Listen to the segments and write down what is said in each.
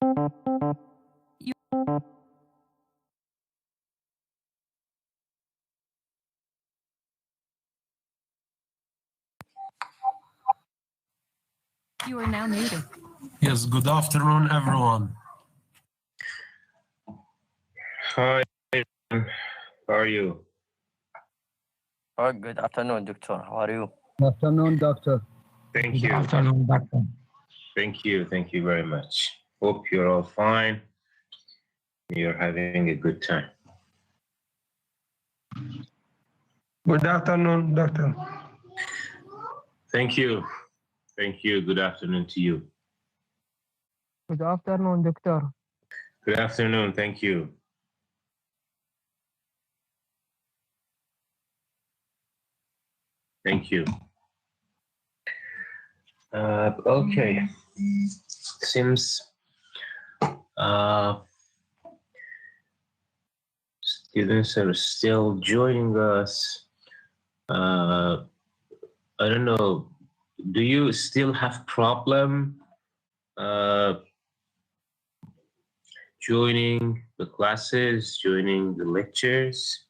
You are now muted. Yes, good afternoon, everyone. Hi, how are you? Oh, good afternoon, Doctor. How are you? Good afternoon, doctor. Thank Good you. afternoon, doctor. Thank you. Thank you very much. Hope you're all fine. You're having a good time. Good afternoon, doctor. Thank you. Thank you. Good afternoon to you. Good afternoon, Doctor. Good afternoon. Thank you. Thank you. Okay. Seems students are still joining us. I don't know. Do you still have problem joining the classes, joining the lectures?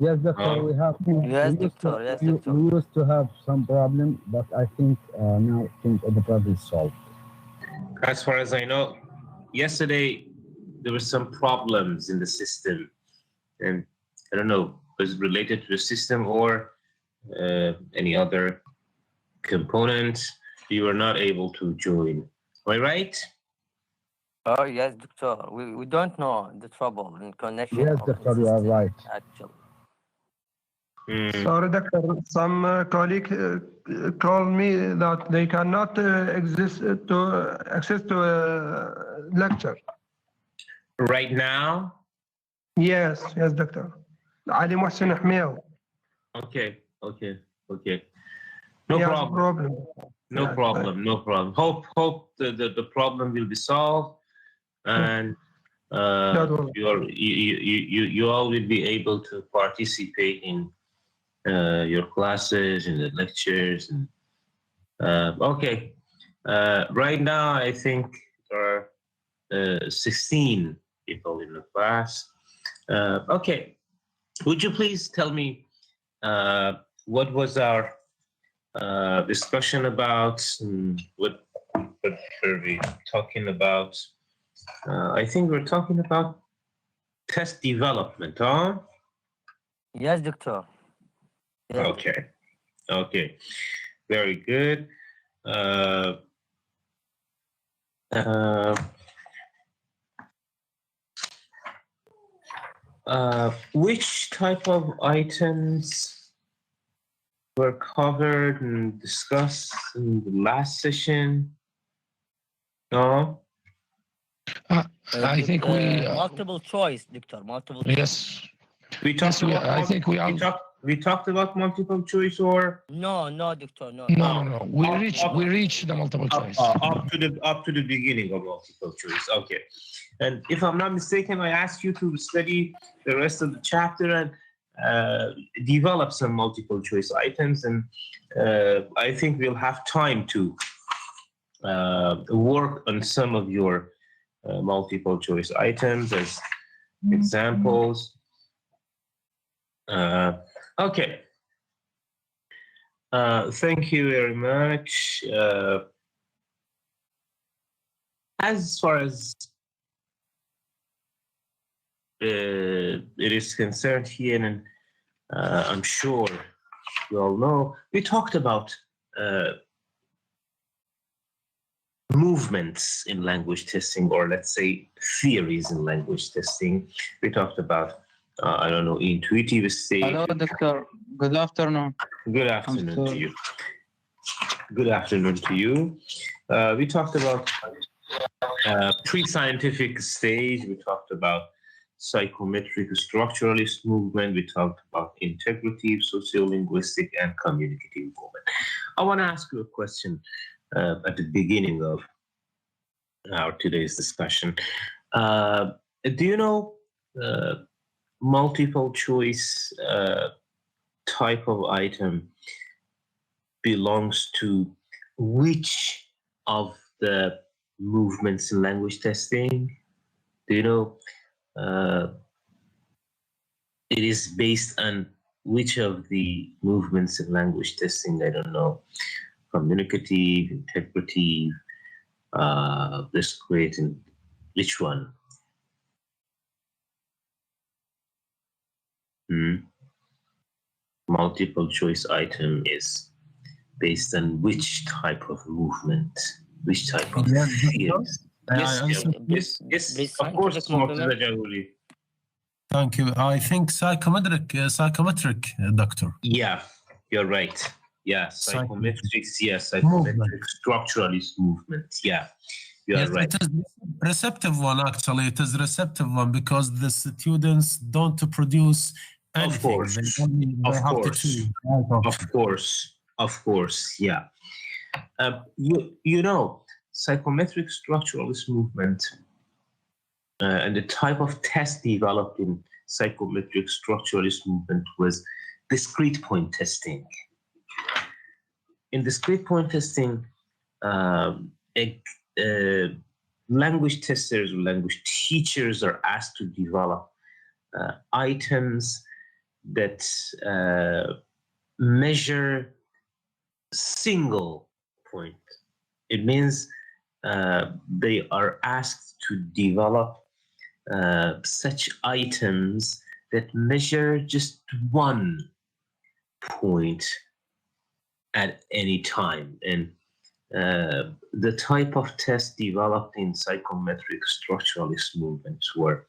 Yes, doctor, we have. Yes, we used doctor. to- Yes, we- doctor. We used to have some problem, but I think now the problem is solved. As far as I know, yesterday there were some problems in the system, and I don't know, was it related to the system or any other components? You were not able to join. Am I right? Oh, yes, Doctor. We don't know the trouble in connection. Yes, of the doctor, you are system, right. Actually. Sorry, doctor. Some colleague called me that they cannot access to lecture. Right now? Yes, doctor. Ali Mohsen Ahmed. Okay. He No has a problem. problem. No Yeah, problem. No problem. Hope the problem will be solved, and That will- you all will be able to participate in your classes and the lectures. And, okay. Right now, I think there are 16 people in the class. Okay. Would you please tell me what was our discussion about? What were we talking about? I think we're talking about test development, huh? Yes, Doctor. Yes. Okay. Very good. Which type of items were covered and discussed in the last session? No? I think we. Multiple choice, Doctor. Multiple choice. Yes. We talked Yes, about I think we all. we talked about multiple choice, or No, Doctor. No. No. We reached the multiple choice. up to the beginning of multiple choice. Okay. And if I'm not mistaken, I asked you to study the rest of the chapter and develop some multiple choice items, and I think we'll have time to work on some of your multiple choice items as examples. Okay. Thank you very much. As far as it is concerned here, and I'm sure you all know, we talked about movements in language testing, or let's say theories in language testing. We talked about, I don't know, intuitive state. Hello, Doctor. Good afternoon. Good afternoon to you. Good afternoon to you. We talked about pre-scientific stage. We talked about psychometric structuralist movement. We talked about integrative, sociolinguistic, and communicative movement. I want to ask you a question at the beginning of our today's discussion. Do you know multiple choice type of item belongs to which of the movements in language testing? Do you know? It is based on which of the movements in language testing? I don't know. Communicative, integrative, discrete, and which one? Multiple choice item is based on which type of movement, which type of theories. Yes, of course. Thank you. I think psychometric, doctor. Yeah, you're right. Yeah, psychometrics. Yes, psychometric structuralist movement. Yeah, you are right. It is receptive one, actually. It is receptive one because the students don't produce anything. Of course. Yeah. You know, psychometric structuralist movement and the type of test developed in psychometric structuralist movement was discrete point testing. In discrete point testing, language testers or language teachers are asked to develop items that measure single point. It means they are asked to develop such items that measure just one point at any time. And the type of tests developed in psychometric structuralist movements were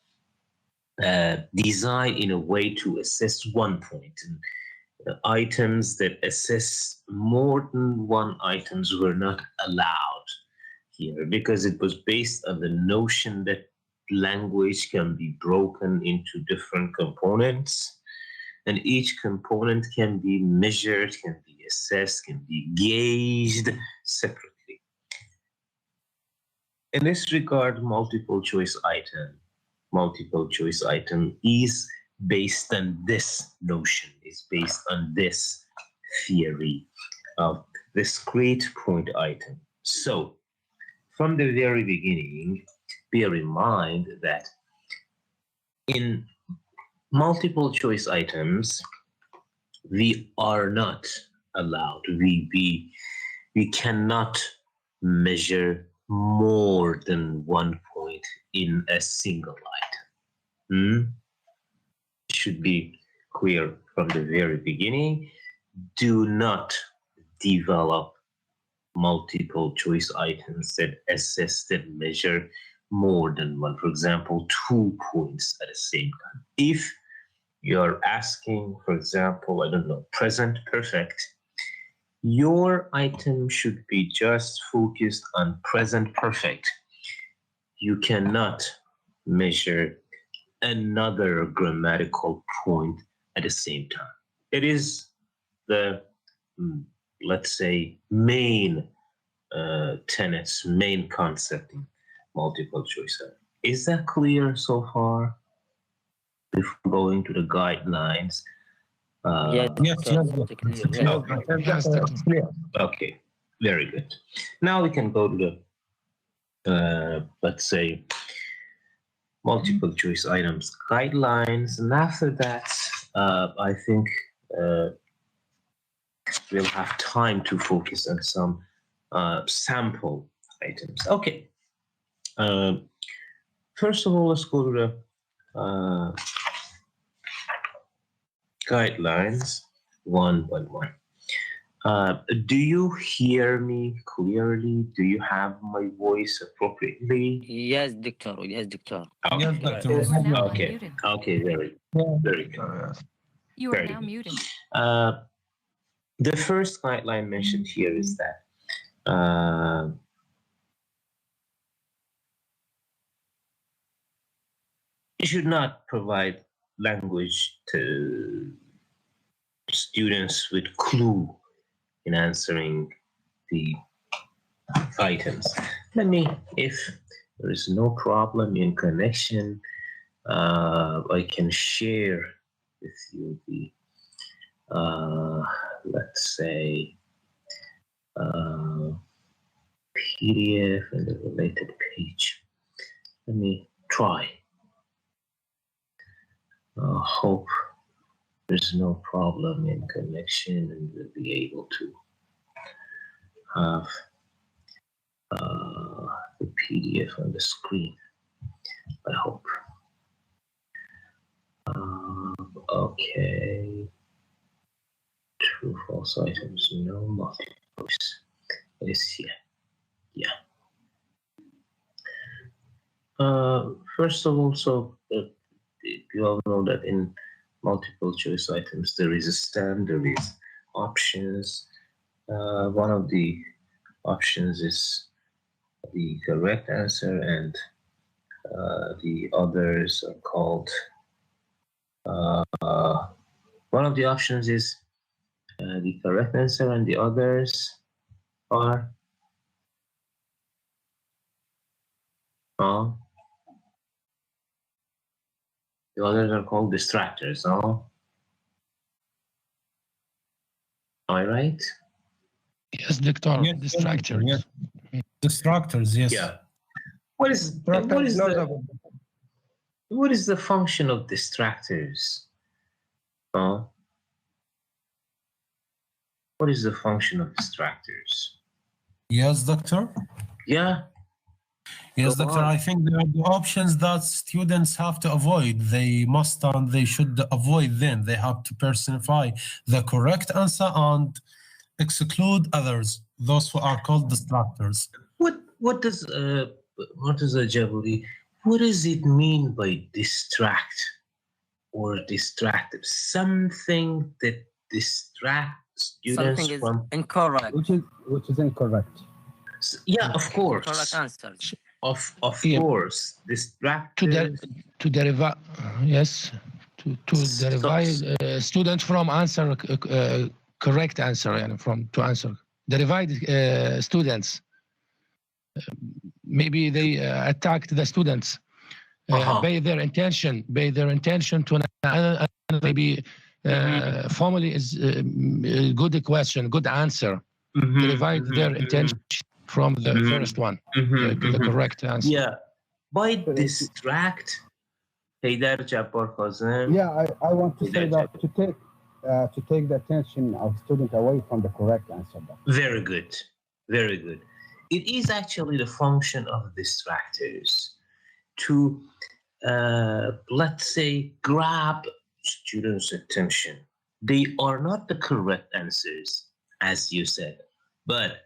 designed in a way to assess one point. And items that assess more than one items were not allowed here because it was based on the notion that language can be broken into different components, and each component can be measured, can be assessed, can be gauged separately. In this regard, multiple choice item is based on this notion, is based on this theory of discrete point item. So from the very beginning, bear in mind that in multiple choice items, we are not allowed, we cannot measure more than one point in a single item. Should be clear from the very beginning. Do not develop multiple choice items that assess, that measure more than one, for example, 2 points at the same time. If you're asking, for example, I don't know, present perfect, your item should be just focused on present perfect. You cannot measure another grammatical point at the same time. It is the, let's say, main tenets, main concept in multiple choice. Is that clear so far? Before going to the guidelines. Okay, very good. Now we can go to the, let's say, multiple choice items guidelines, and after that, I think we'll have time to focus on some sample items. Okay. First of all, let's go to the guidelines one by one. Do you hear me clearly? Do you have my voice appropriately? Yes, Doctor. Yes, Doctor. Okay. Yes, Doctor. Okay. Okay. Very good. You are now muted. The first guideline mentioned here is that you should not provide language to students with clue in answering the items. Let me, if there is no problem in connection, I can share with you the, let's say, PDF and the related page. Let me try. Hope there's no problem in connection and we'll be able to have the PDF on the screen. I hope. Okay. True, false items, no multiple choice. It is here. Yeah. First of all, you all know that in multiple choice items there is a stand, there is options. One of the options is the correct answer, and the others are called. One of the options is the correct answer, and the others are. The others are called distractors. Am I right? Yes, Doctor. Yes, Distractors. yes. Distractors, yes. Yeah. What is the function of distractors? What is the function of distractors? Yes, doctor? Yeah. Yes, Go doctor. on. I think there are the options that students have to avoid. They must and they should avoid them. They have to personify the correct answer and exclude others, those who are called distractors. What does it mean by distract or distractive? Something that distracts students Something is from incorrect. Which is incorrect. Yeah, of course. Correct answers. Of Yeah. course. Distractors. To derive, yes, to derive students from answer correct answer, and from to answer derived students. Maybe they attacked the students by their intention to maybe formally is a good question, good answer. Derived their intention from the first one, the correct answer. Yeah. By distract, Haydar Jabbar Kazem. Yeah, I want to say that to take the attention of student away from the correct answer. Very good. Very good. It is actually the function of distractors to, let's say, grab students' attention. They are not the correct answers, as you said, but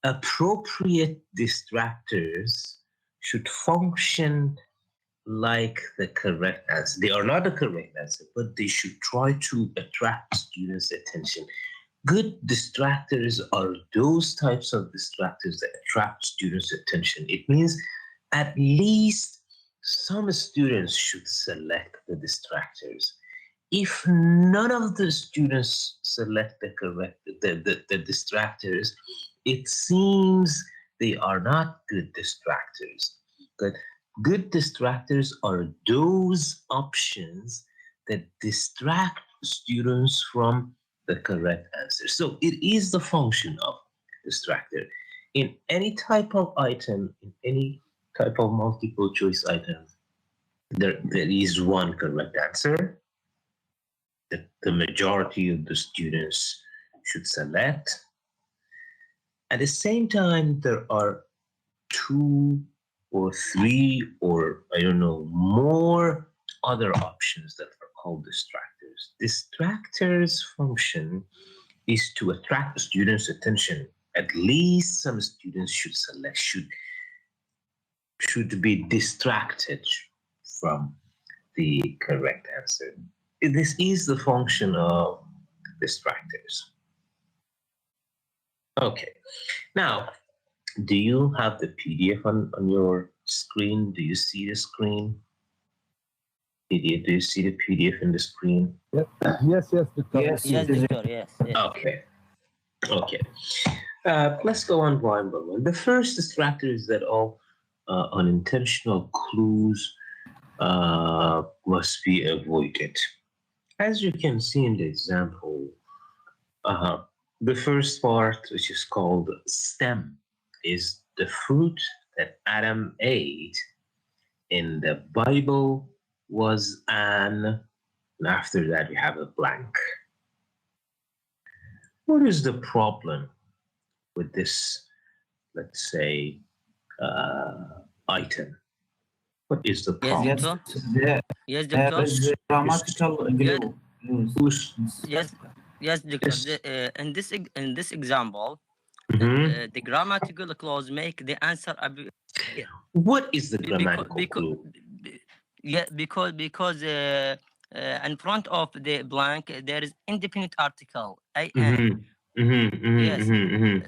appropriate distractors should function like the correct answer. They are not the correct answer, but they should try to attract students' attention. Good distractors are those types of distractors that attract students' attention. It means at least some students should select the distractors. If none of the students select the distractors, it seems they are not good distractors. But good distractors are those options that distract students from the correct answer. So it is the function of distractor. In any type of item, in any type of multiple choice item, there is one correct answer that the majority of the students should select. At the same time, there are 2 or 3 or I don't know, more other options that are called distractors. Distractors' function is to attract the students' attention. At least some students should be distracted from the correct answer. This is the function of distractors. Okay, now, do you have the PDF on your screen? Do you see the screen? PDF, do you see the PDF in the screen? Yes, Doctor. Yes, Doctor. Yes. Okay. Let's go on one by one. The first distractor is that all unintentional clues must be avoided. As you can see in the example, The first part, which is called stem, is the fruit that Adam ate in the Bible was an, and after that we have a blank. What is the problem with this, let's say, item? What is the problem? Yes, doctor. Yes, doctor. grammatical glue. Yes, doctor. In this example, the grammatical clause make the answer clear. What is the grammatical clue? Yeah, because in front of the blank there is indefinite article in. Yes.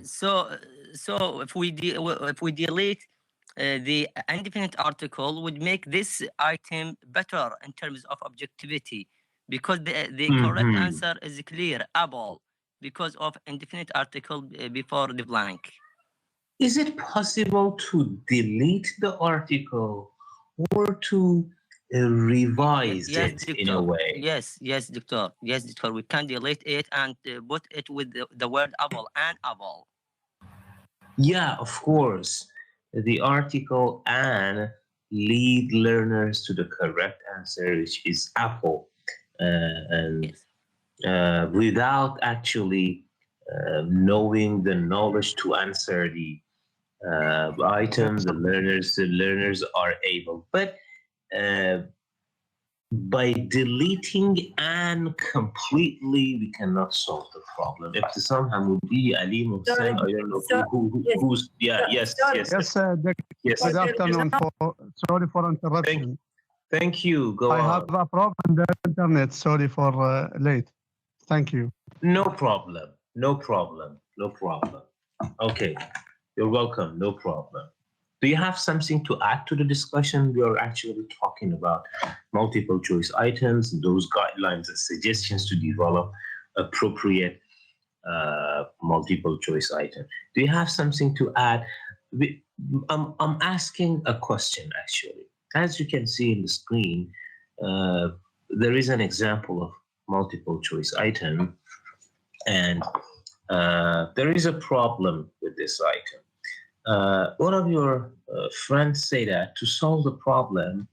So if we delete the indefinite article, would make this item better in terms of objectivity, because the correct answer is clear, apple, because of indefinite article before the blank. Is it possible to delete the article or to revise it doctor. in a way? Yes, doctor. Yes, doctor. We can delete it and put it with the word apple, an apple. Yeah, of course. The article "and" lead learners to the correct answer, which is apple, and Yes. Without actually knowing the knowledge to answer the item, the learners are able. But by deleting "and" completely, we cannot solve the problem. Ibtisam Hamoudi, Ali Mohsen, I don't know who's. Yeah, yes. Yes, good afternoon. Sorry for interruption. Thank you. Go I on. have a problem with the internet. Sorry for late. Thank you. No problem. Okay, you're welcome. No problem. Do you have something to add to the discussion? We are actually talking about multiple choice items, those guidelines and suggestions to develop appropriate multiple choice item. Do you have something to add? I'm asking a question, actually. As you can see in the screen, there is an example of multiple choice item, and there is a problem with this item. One of your friends say that to solve the problem,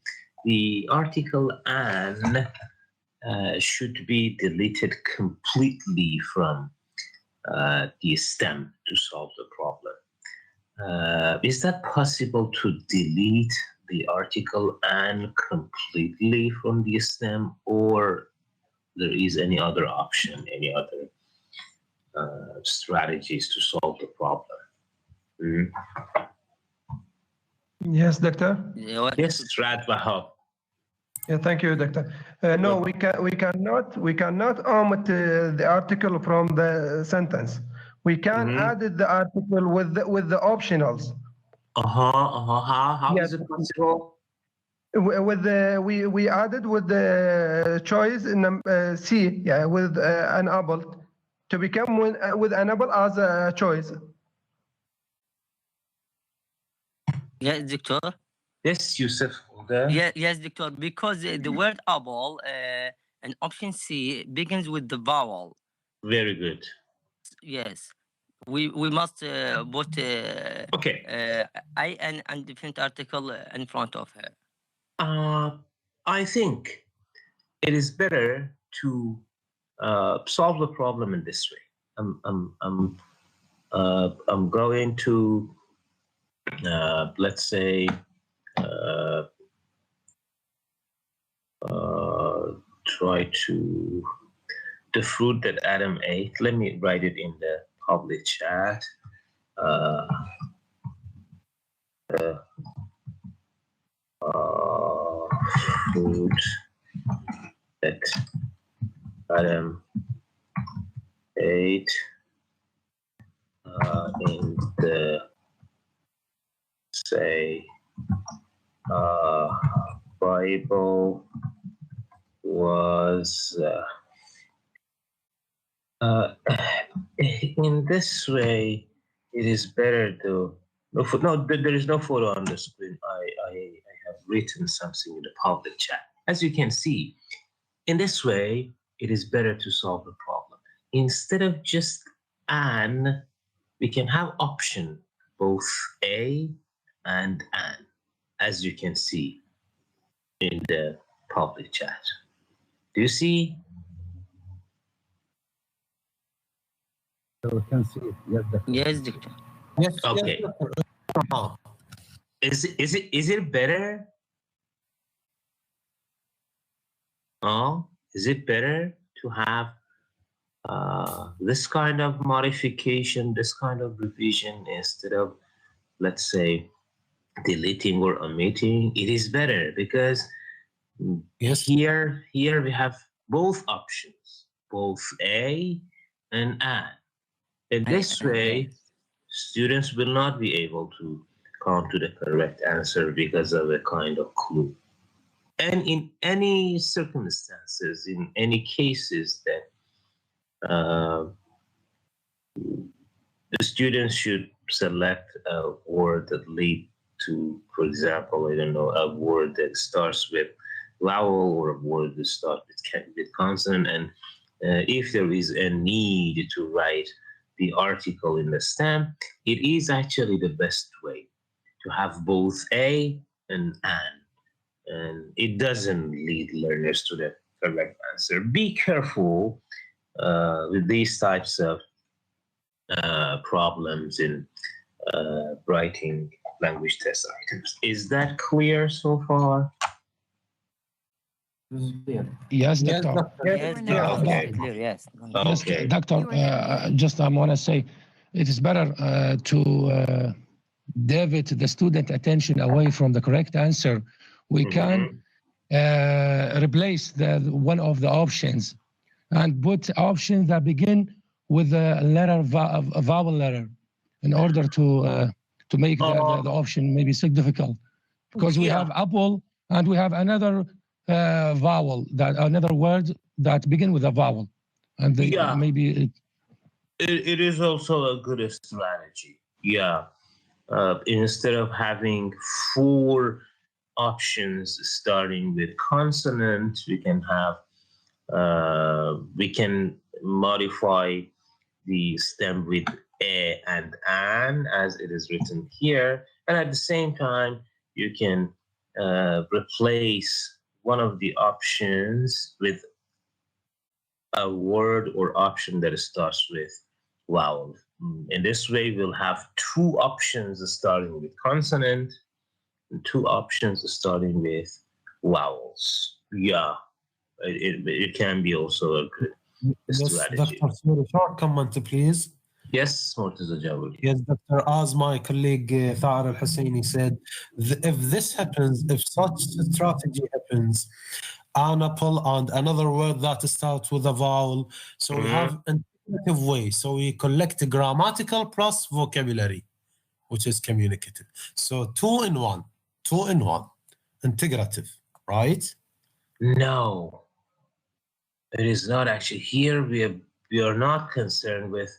the article "an" should be deleted completely from the stem to solve the problem. Is that possible to delete the article "an" completely from the stem, or there is any other option, any other strategies to solve the problem? Yes, doctor. Yes, Rad Wahab. Yeah, thank you, doctor. No, we cannot omit the article from the sentence. We can add the article with the optionals. How Yes. is it possible? With the we added with the choice in C, yeah, with an apple to become with an apple as a choice. Yes, doctor. Yes, Yusuf. Yes, doctor. Because the word apple in option C begins with the vowel. Very good. Yes, we must put Okay. I and different article in front of her. I think it is better to solve the problem in this way. I'm going to let's say try to the fruit that Adam ate. Let me write it in the public chat. Fruit that Adam ate in the, say, Bible was in this way. It is better to there is no photo on the screen. I have written something in the public chat. As you can see, in this way, it is better to solve the problem. Instead of just and we can have option both a and an, as you can see in the public chat. Do you see? So we can see it. Yes, Doctor. Yes, Doctor. Yes. Okay. Yes, Is it better? Oh, is it better to have this kind of modification, this kind of revision, instead of, let's say, deleting or omitting? It is better because yes. here we have both options, both A and an. In this way, students will not be able to come to the correct answer because of a kind of clue. And in any circumstances, in any cases that the students should select a word that lead to, for example, I don't know, a word that starts with vowel or a word that starts with consonant. And if there is a need to write the article in the stem, it is actually the best way to have both a and an. And it doesn't lead learners to the correct answer. Be careful with these types of problems in writing language test items. Is that clear so far? Yes, Doctor. Yes, Yes, Doctor. okay. Clear, yes. Yes, Okay. Doctor. Just I want to say, it is better to divert the student attention away from the correct answer. We can replace one of the options and put options that begin with a letter, a vowel letter, in order to make the option maybe significant, because we have apple and we have another vowel, that another word that begin with a vowel, and maybe it is also a good strategy. Yeah. Instead of having 4 options starting with consonant, we can have we can modify the stem with a and an, as it is written here, and at the same time you can replace one of the options with a word or option that starts with vowel. In this way, we'll have 2 options starting with consonant and 2 options starting with vowels. Yeah, it can be also a good strategy. Doctor, sorry, short comment, please. Yes, Murtaza Jawadi. Yes, Doctor. As my colleague Thar Al-Husseini said, if this happens, if such strategy happens, an apple and another word that starts with a vowel, so we have an integrative way. So we collect grammatical plus vocabulary, which is communicative. So 2 in 1, integrative, right? No, it is not actually. Here we are not concerned with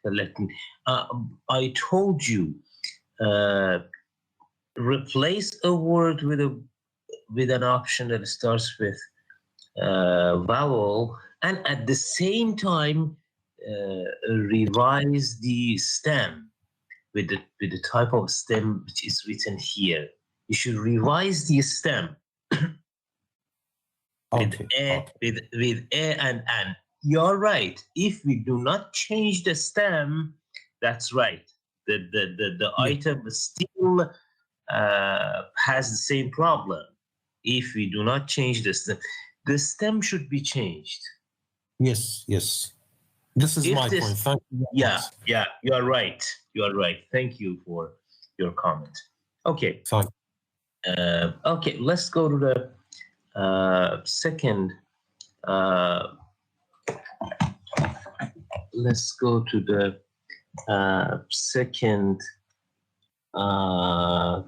collecting. I told you, replace a word with an option that starts with vowel, and at the same time revise the stem with the type of stem which is written here. You should revise the stem with a and an. You're right. If we do not change the stem, that's right. The item still has the same problem. If we do not change the stem should be changed. Yes. This is my point. Thank you. Yeah, you are right. Thank you for your comment. Okay. Fine. Okay, let's go to the second. Let's go to the second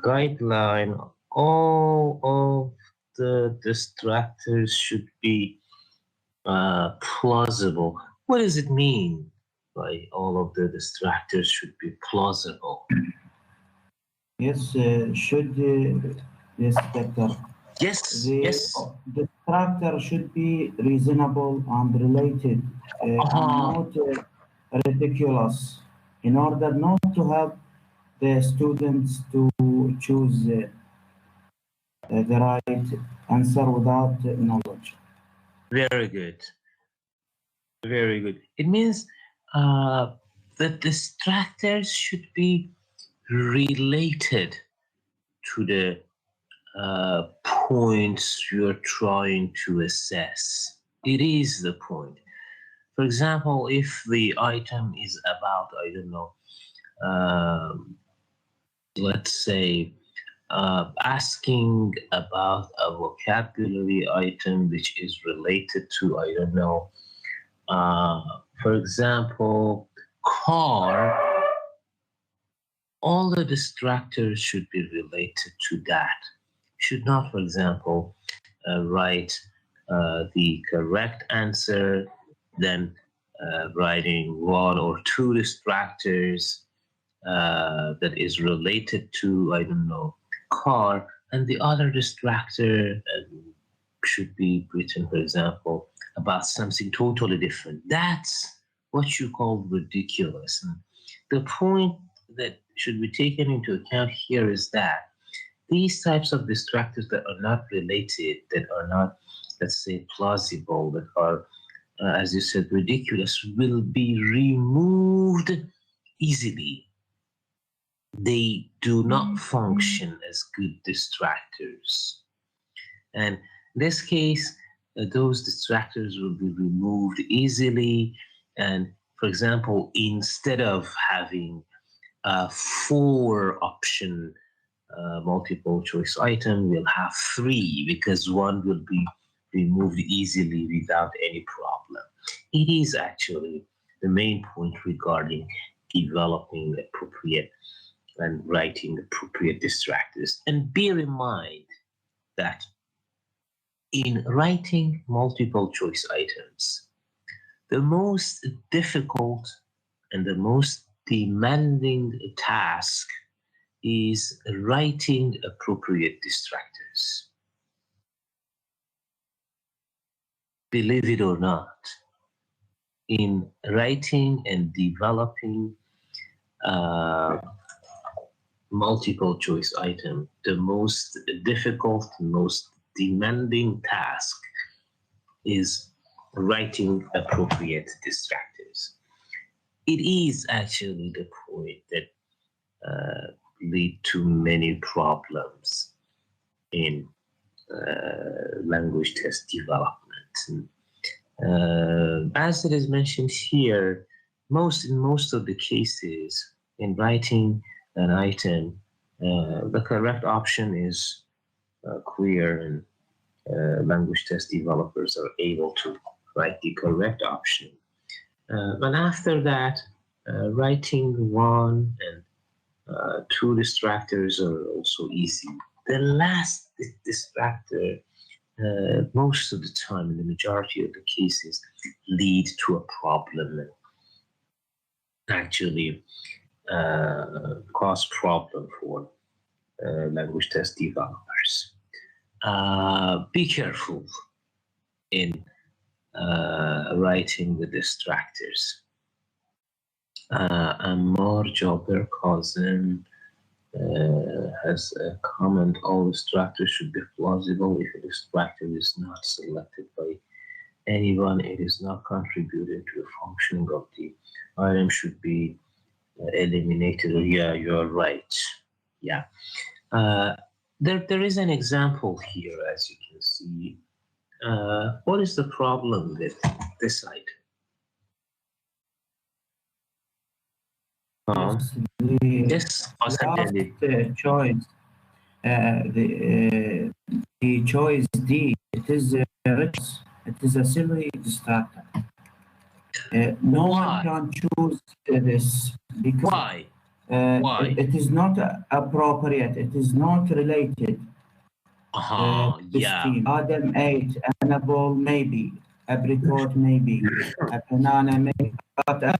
guideline. All of the distractors should be plausible. What does it mean by all of the distractors should be plausible? Yes, yes, Doctor. Yes, The distractor should be reasonable and related, and not ridiculous in order not to help the students to choose the right answer without knowledge. Very good. Very good. It means the distractors should be related to the points you're trying to assess. It is the point. For example, if the item is about, I don't know, let's say, asking about a vocabulary item which is related to, I don't know, for example, car, all the distractors should be related to that. Should not, for example, write the correct answer, then writing one or two distractors that is related to, I don't know, car, and the other distractor should be written, for example, about something totally different. That's what you call ridiculous. And the point that should be taken into account here is that these types of distractors that are not related, that are not, let's say, plausible, that are, as you said, ridiculous, will be removed easily. They do not function as good distractors. And in this case, those distractors will be removed easily. And for example, instead of having a 4-option multiple choice item, we'll have 3 because one will be removed easily without any problem. It is actually the main point regarding developing appropriate and writing appropriate distractors. And bear in mind that in writing multiple choice items, the most difficult and the most demanding task is writing appropriate distractors. Believe it or not, in writing and developing multiple choice item, the most difficult, most demanding task is writing appropriate distractors. It is actually the point that lead to many problems in language test development. As it is mentioned here, in most of the cases in writing an item, the correct option is clear, and language test developers are able to write the correct option. But after that, writing 1 and 2 distractors are also easy. The last distractor, most of the time, in the majority of the cases, lead to a problem and actually cause problem for language test developers. Be careful in writing the distractors. Ammar Jaber Kazem has a comment: all distractors should be plausible. If a distractor is not selected by anyone, it is not contributing to the functioning of the item, should be eliminated. Yeah, you're right. Yeah. There is an example here, as you can see. What is the problem with this item? Yes, the choice, the choice D, it is a silly distractor. No one can choose this because Why? It is not appropriate. It is not related. Yeah. Adam ate an apple, maybe. Apricot, maybe. A banana, maybe. But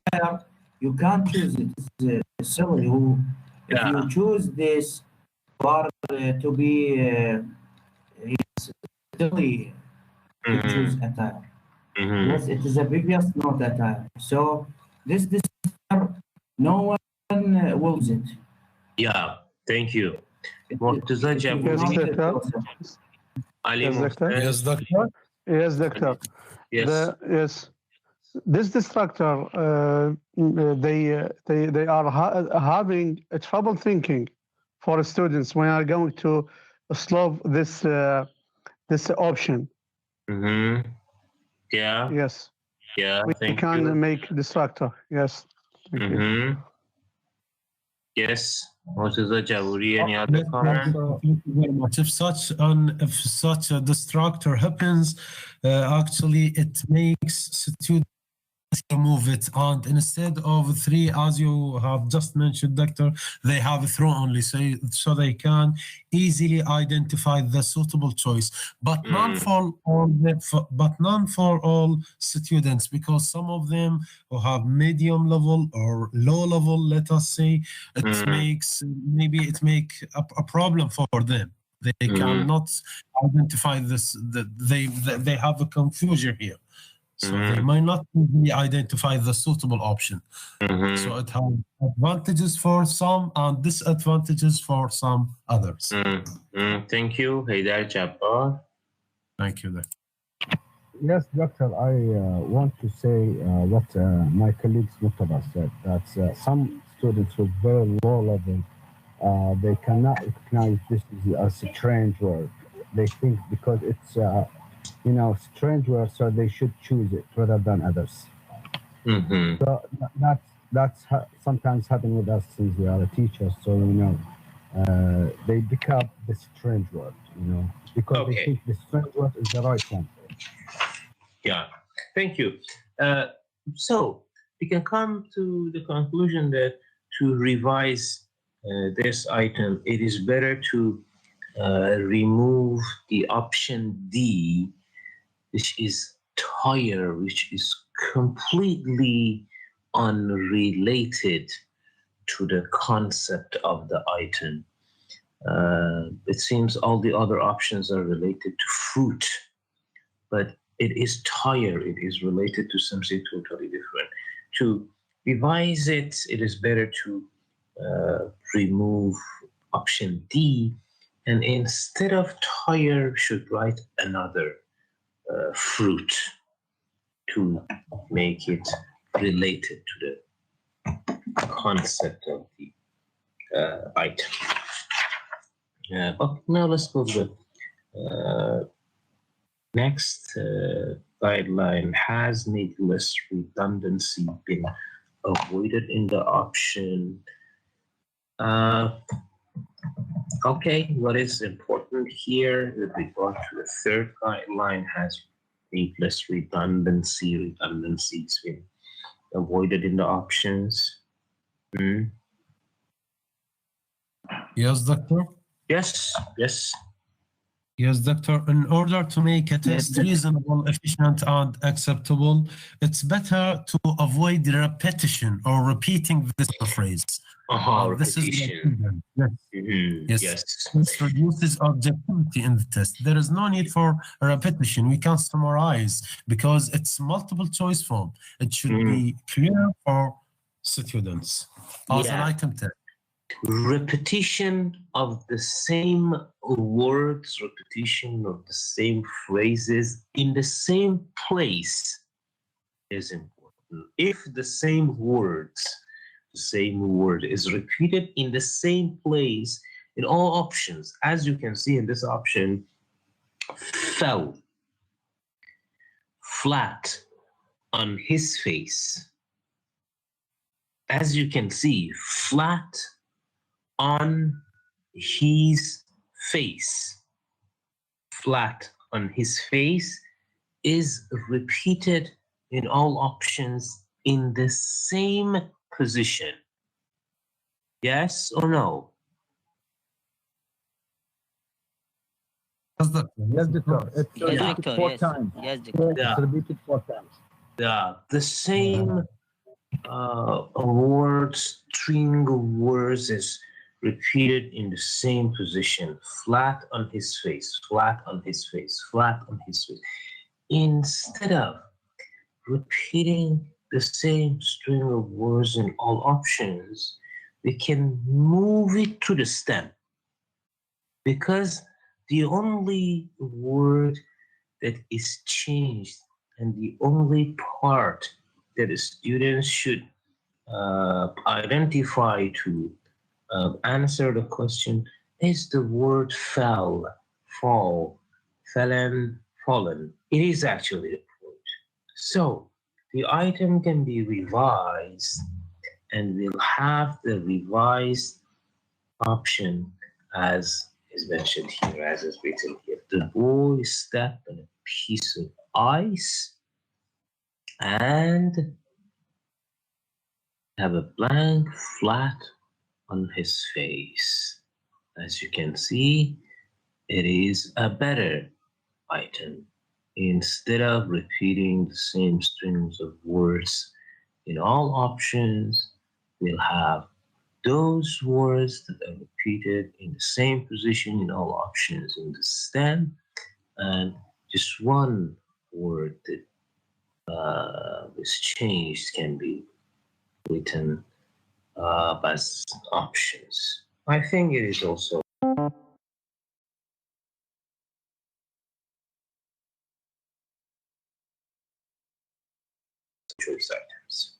you can't choose it. It's silly. If you choose this bar to be silly, to choose attire. Yes, it is a previous, not attire. So this no one wills it. Yeah, thank you. Murtaza Jabouri. Yes, doctor. Yes, doctor. Yes. Yes. This destructor, they are having a trouble thinking for students when are going to solve this option. Mm-hmm. Yeah. Yes. Yeah. We Thank can you. make destructor. Yes. Thank you. Mm-hmm. Yes. Murtaza Jabouri, any other comment? Thank you very much. If such a destructor happens, actually it makes students remove it, and instead of 3, as you have just mentioned, doctor, they have 3 only, so they can easily identify the suitable choice, but none for all students, because some of them who have medium level or low level, let us say, it makes a problem for them. They cannot identify this. They have a confusion here. So they might not really identify the suitable option. So it has advantages for some and disadvantages for some others. Thank you, Haydar Jabbar. Thank you, doctor. Yes, doctor, I want to say what my colleague Mustafa said, that some students with very low level, they cannot recognize this as a strange word. They think because it's strange word, so they should choose it rather than others. So that's sometimes happen with us since we are teachers. So they pick up the strange word, because they think the strange word is the right one. Yeah, thank you. So we can come to the conclusion that to revise this item, it is better to remove the option D, which is tire, which is completely unrelated to the concept of the item. It seems all the other options are related to fruit, but it is tire. It is related to something totally different. To revise it, it is better to remove option D, and instead of tire, should write another fruit to make it related to the concept of the item. But now let's go to the next guideline. Has needless redundancy been avoided in the option? Okay, what is important here with regard to the 3rd guideline, has needless redundancy has been avoided in the options? Yes, doctor? Yes. Yes, doctor. In order to make a test reasonable, efficient, and acceptable, it's better to avoid repetition or repeating this phrase. Repetition. Yes. This reduces objectivity in the test. There is no need for repetition. We can summarize because it's multiple choice form. It should be clear for students as an item test. Repetition of the same words, repetition of the same phrases in the same place is important. If the same word is repeated in the same place in all options, as you can see in this option, fell flat on his face. As you can see, flat on his face. Flat on his face is repeated in all options in the same position. Yes or no? Yes, doctor. It's repeated 4 times. Yes, doctor. It's repeated 4 times. Yeah, the same words, string of words is repeated in the same position. Flat on his face, flat on his face, flat on his face. Instead of repeating the same string of words in all options, we can move it to the stem, because the only word that is changed and the only part that the students should identify to answer the question is the word fell, fall, fallen, fallen. It is actually the point. So the item can be revised, and we'll have the revised option as is mentioned here, as is written here. The boy stepped on a piece of ice and have a blank flat on his face. As you can see, it is a better item. Instead of repeating the same strings of words in all options, we'll have those words that are repeated in the same position in all options in the stem, and just one word that is changed can be written as options. I think it is also choice items.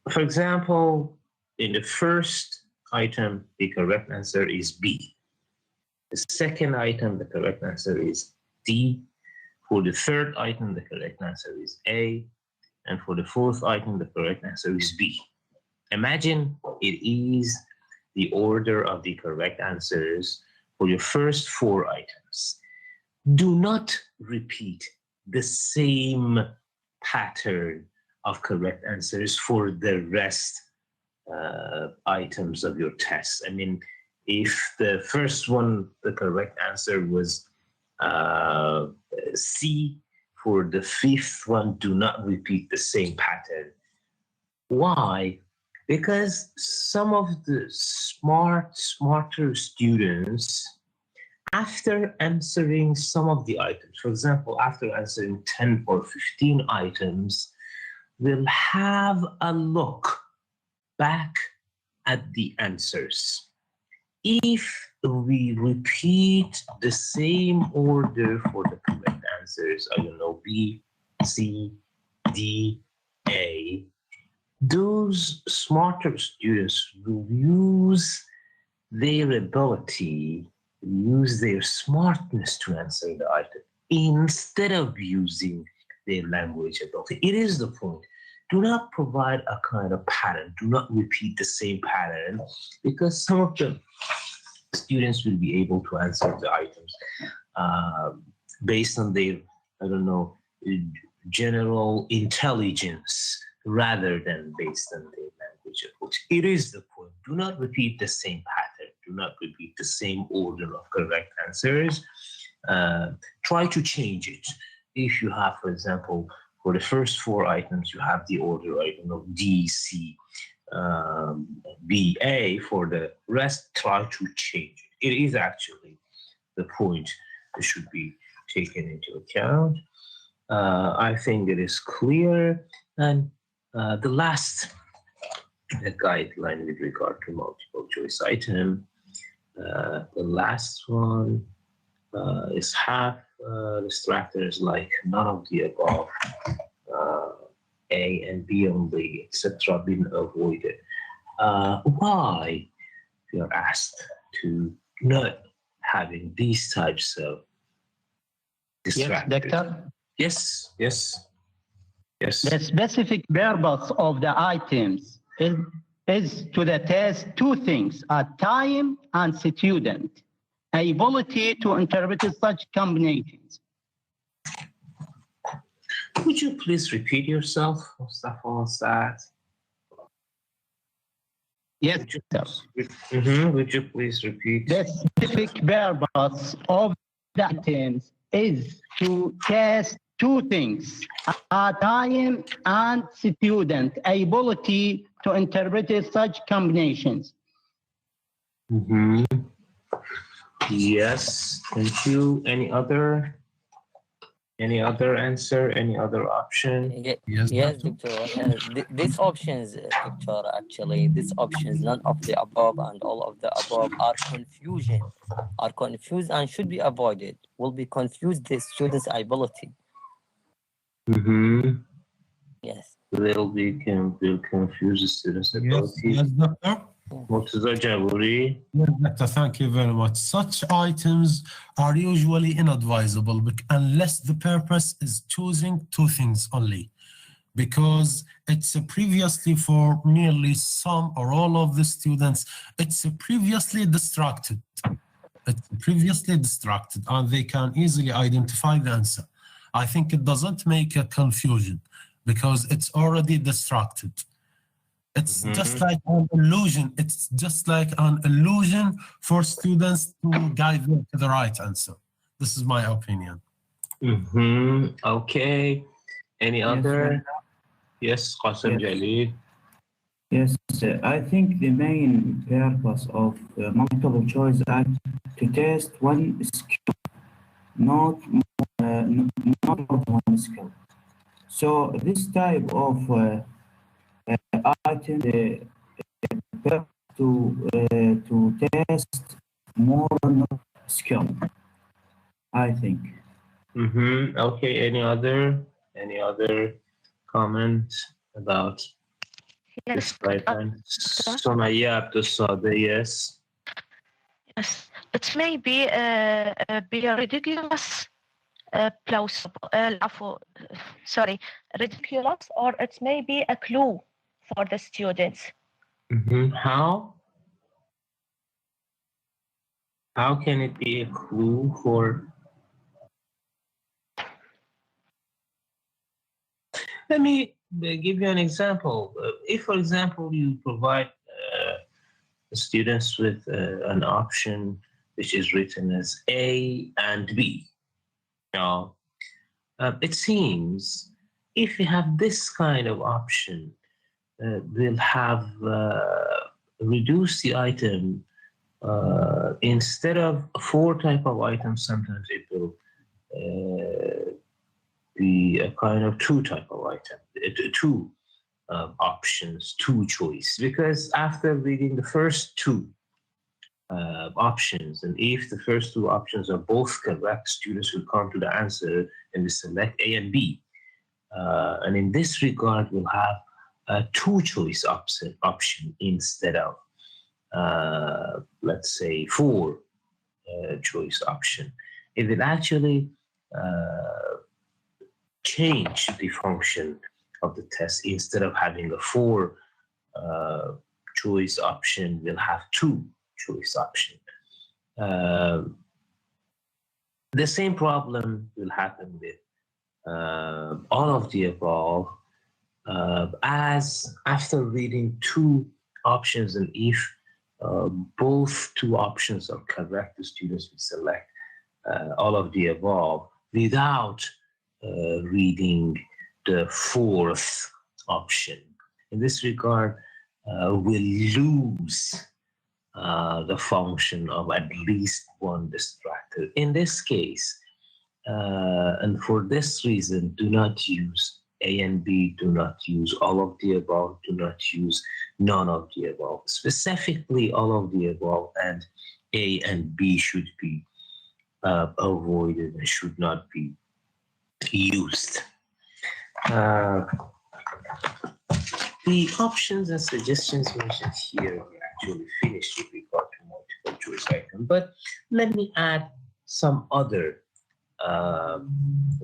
For example, in the first item, the correct answer is B. The second item, the correct answer is D. For the third item, the correct answer is A. And for the fourth item, the correct answer is B. Imagine it is the order of the correct answers for your first four items. Do not repeat the same pattern of correct answers for the rest items of your test. I mean, if the first one, the correct answer was C, for the fifth one, do not repeat the same pattern. Why? Because some of the smarter students, after answering some of the items, for example, after answering 10 or 15 items, will have a look back at the answers. If we repeat the same order for the correct answers, I don't know, B, C, D, A, those smarter students will use their ability, use their smartness to answer the item instead of using their language ability. It is the point. Do not provide a kind of pattern. Do not repeat the same pattern, because some of the students will be able to answer the items based on their, I don't know, general intelligence rather than based on their language approach. It is the point. Do not repeat the same pattern. Do not repeat the same order of correct answers. Try to change it. If you have, for example, for the first four items, you have the order, I don't know, D, C, B, A. For the rest, try to change it. It is actually the point that should be taken into account. I think it is clear. And the last guideline with regard to multiple choice item, the last one is half distractors like none of the above, A and B only, etc., been avoided. Why, if you're asked, to not having these types of distractors? Yes, Doctor? Yes, yes, yes. The specific purpose of the items is to the test two things, a time and student, ability to interpret such combinations. Would you please repeat yourself, Mustafa Saad? Yes, Would you please repeat? The specific purpose of the items is to test two things, a time and student, ability to interpret such combinations. Yes, thank you. Any other Any other answer? Any other option? Yes, Yes, doctor. Doctor. These options, Doctor, actually, these options, none of the above and all of the above are confused and should be avoided. Will be confuse the students' ability. Mm-hmm. Yes. Will confuse the students' ability. Yes, doctor. Murtaza Jaburi. Yes, doctor, thank you very much. Such items are usually inadvisable unless the purpose is choosing two things only, because it's previously for nearly some or all of the students, it's previously distracted. It's previously distracted and they can easily identify the answer. I think it doesn't make a confusion because it's already distracted. It's just like an illusion. It's just like an illusion for students to guide them to the right answer. This is my opinion. Okay. Any other? Yes, Qasim Jalil. Yes, I think the main purpose of multiple choice is to test one skill, not one skill. So this type of item to test more skill, I think. Okay. Any other comments about this item? Somaya Abdulsade, yes. Yes, it may be ridiculous, plausible, ridiculous, or it may be a clue for the students. How can it be a clue for? Let me give you an example. If, for example, you provide students with an option which is written as A and B, now it seems if you have this kind of option, we'll have reduced the item. Instead of 4 type of items, sometimes it will be a kind of 2 type of item, 2 options, 2 choice. Because after reading the first 2 options, and if the first 2 options are both correct, students will come to the answer and we select A and B. And in this regard, we'll have a 2 choice option instead of let's say 4 choice option. It will actually change the function of the test. Instead of having a 4 choice option, we'll have 2 choice option. The same problem will happen with all of the above, as after reading 2 options, and if both 2 options are correct, the students will select all of the above without reading the 4th option. In this regard, we'll lose the function of at least one distractor. In this case, and for this reason, do not use A and B, do not use all of the above, do not use none of the above. Specifically, all of the above and A and B should be avoided and should not be used. The options and suggestions mentioned here are actually finished with regard to multiple choice item, but let me add some other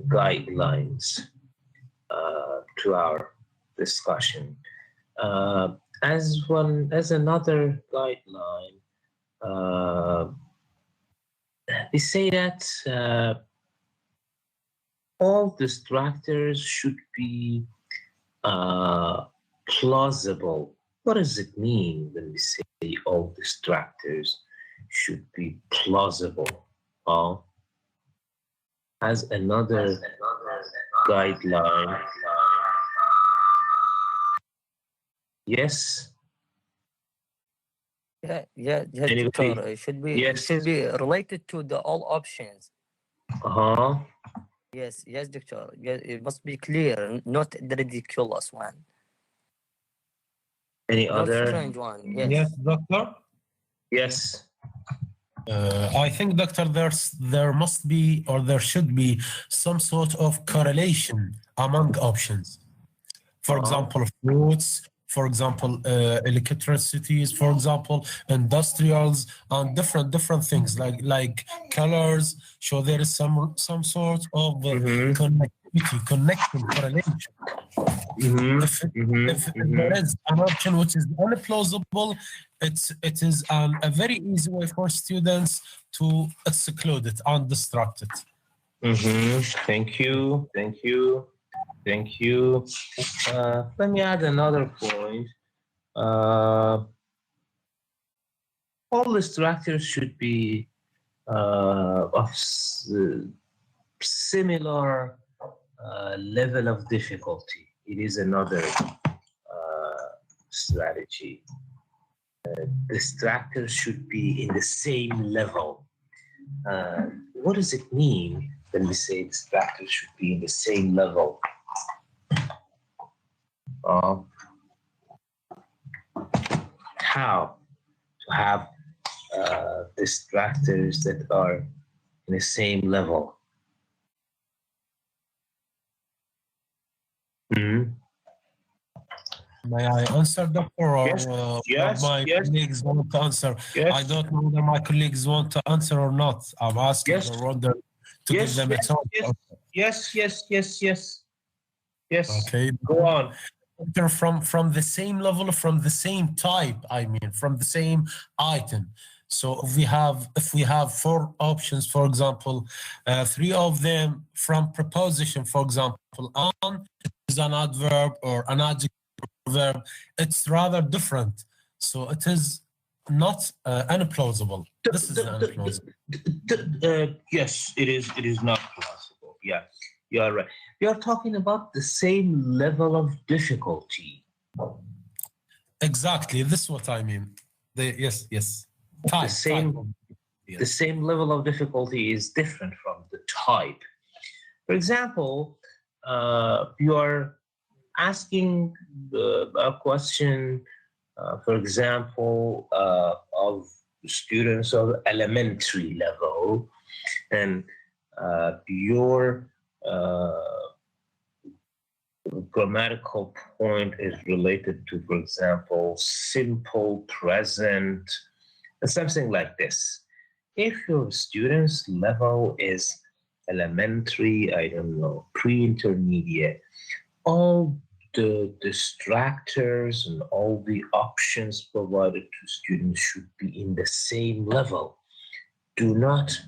guidelines to our discussion. As another guideline, we say that all distractors should be plausible. What does it mean when we say all distractors should be plausible? As another guideline. Yes. Yeah, Doctor. It should be related to the all options. Yes, yes, Doctor. Yes, it must be clear, not the ridiculous one. Any Not other? strange one. Yes. Yes, doctor. Yes. I think, doctor, there must be, or there should be, some sort of correlation among options. For example, fruits, for example, electricities, for example, industrials, and different things like colors. So there is some sort of connectivity, connection, correlation. If there is an option which is unplausible, it is a very easy way for students to exclude it and distract it. Thank you. Thank you. Thank you. Let me add another point. All the structures should be of similar level of difficulty. It is another strategy. The structures should be in the same level. What does it mean when we say the structures should be in the same level? How to have distractors that are in the same level? May I answer, doctor, or my colleagues want to answer? I don't know whether my colleagues want to answer or not. I'm asking the order to give them a chance. Yes. Okay. Go on. They're from the same level, from the same type. I mean, from the same item. So if we have 4 options, for example, 3 of them from preposition, for example, on is an adverb or an adjective verb, it's rather different. So it is not unplausible. This is unplausible. Yes, it is not plausible. Yeah, you are right. We are talking about the same level of difficulty. Exactly. This is what I mean. Yes. The same level of difficulty is different from the type. For example, you are asking a question, for example, of students of elementary level, and your grammatical point is related to, for example, simple present, something like this. If your student's level is elementary, I don't know, pre-intermediate, all the distractors and all the options provided to students should be in the same level. Do not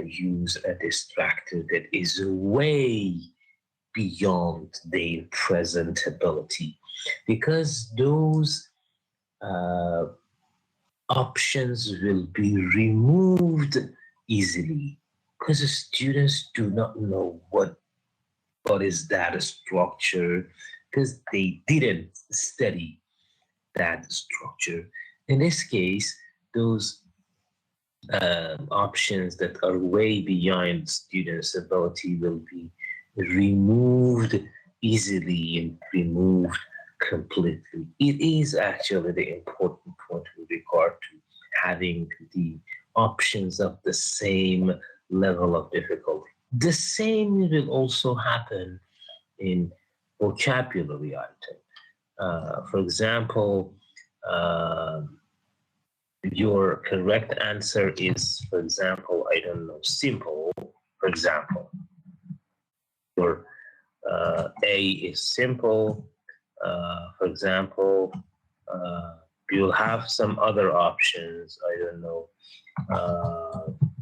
use a distractor that is way beyond their present ability, because those options will be removed easily, because the students do not know what is that structure, because they didn't study that structure. In this case, those options that are way beyond students' ability will be removed easily and removed completely. It is actually the important point with regard to having the options of the same level of difficulty. The same will also happen in vocabulary item. For example, your correct answer is, for example, I don't know, simple, for example. Your A is simple. For example, you'll have some other options, I don't know.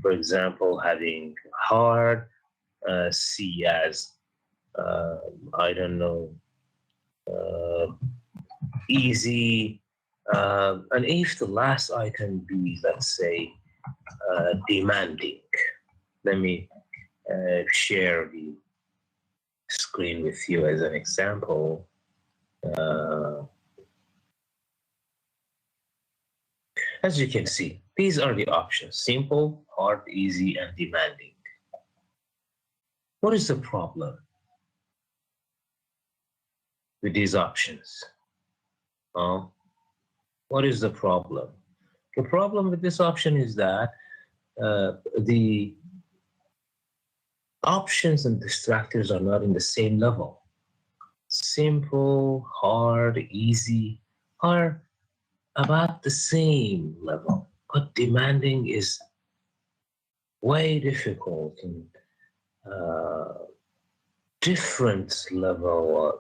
For example, having hard, C as, I don't know, easy. And if the last item be, let's say, demanding, let me share the screen with you as an example. As you can see, these are the options: simple, hard, easy, and demanding. What is the problem with these options? What is the problem? The problem with this option is that the options and distractors are not in the same level. Simple, hard, easy are about the same level, but demanding is way difficult and different level of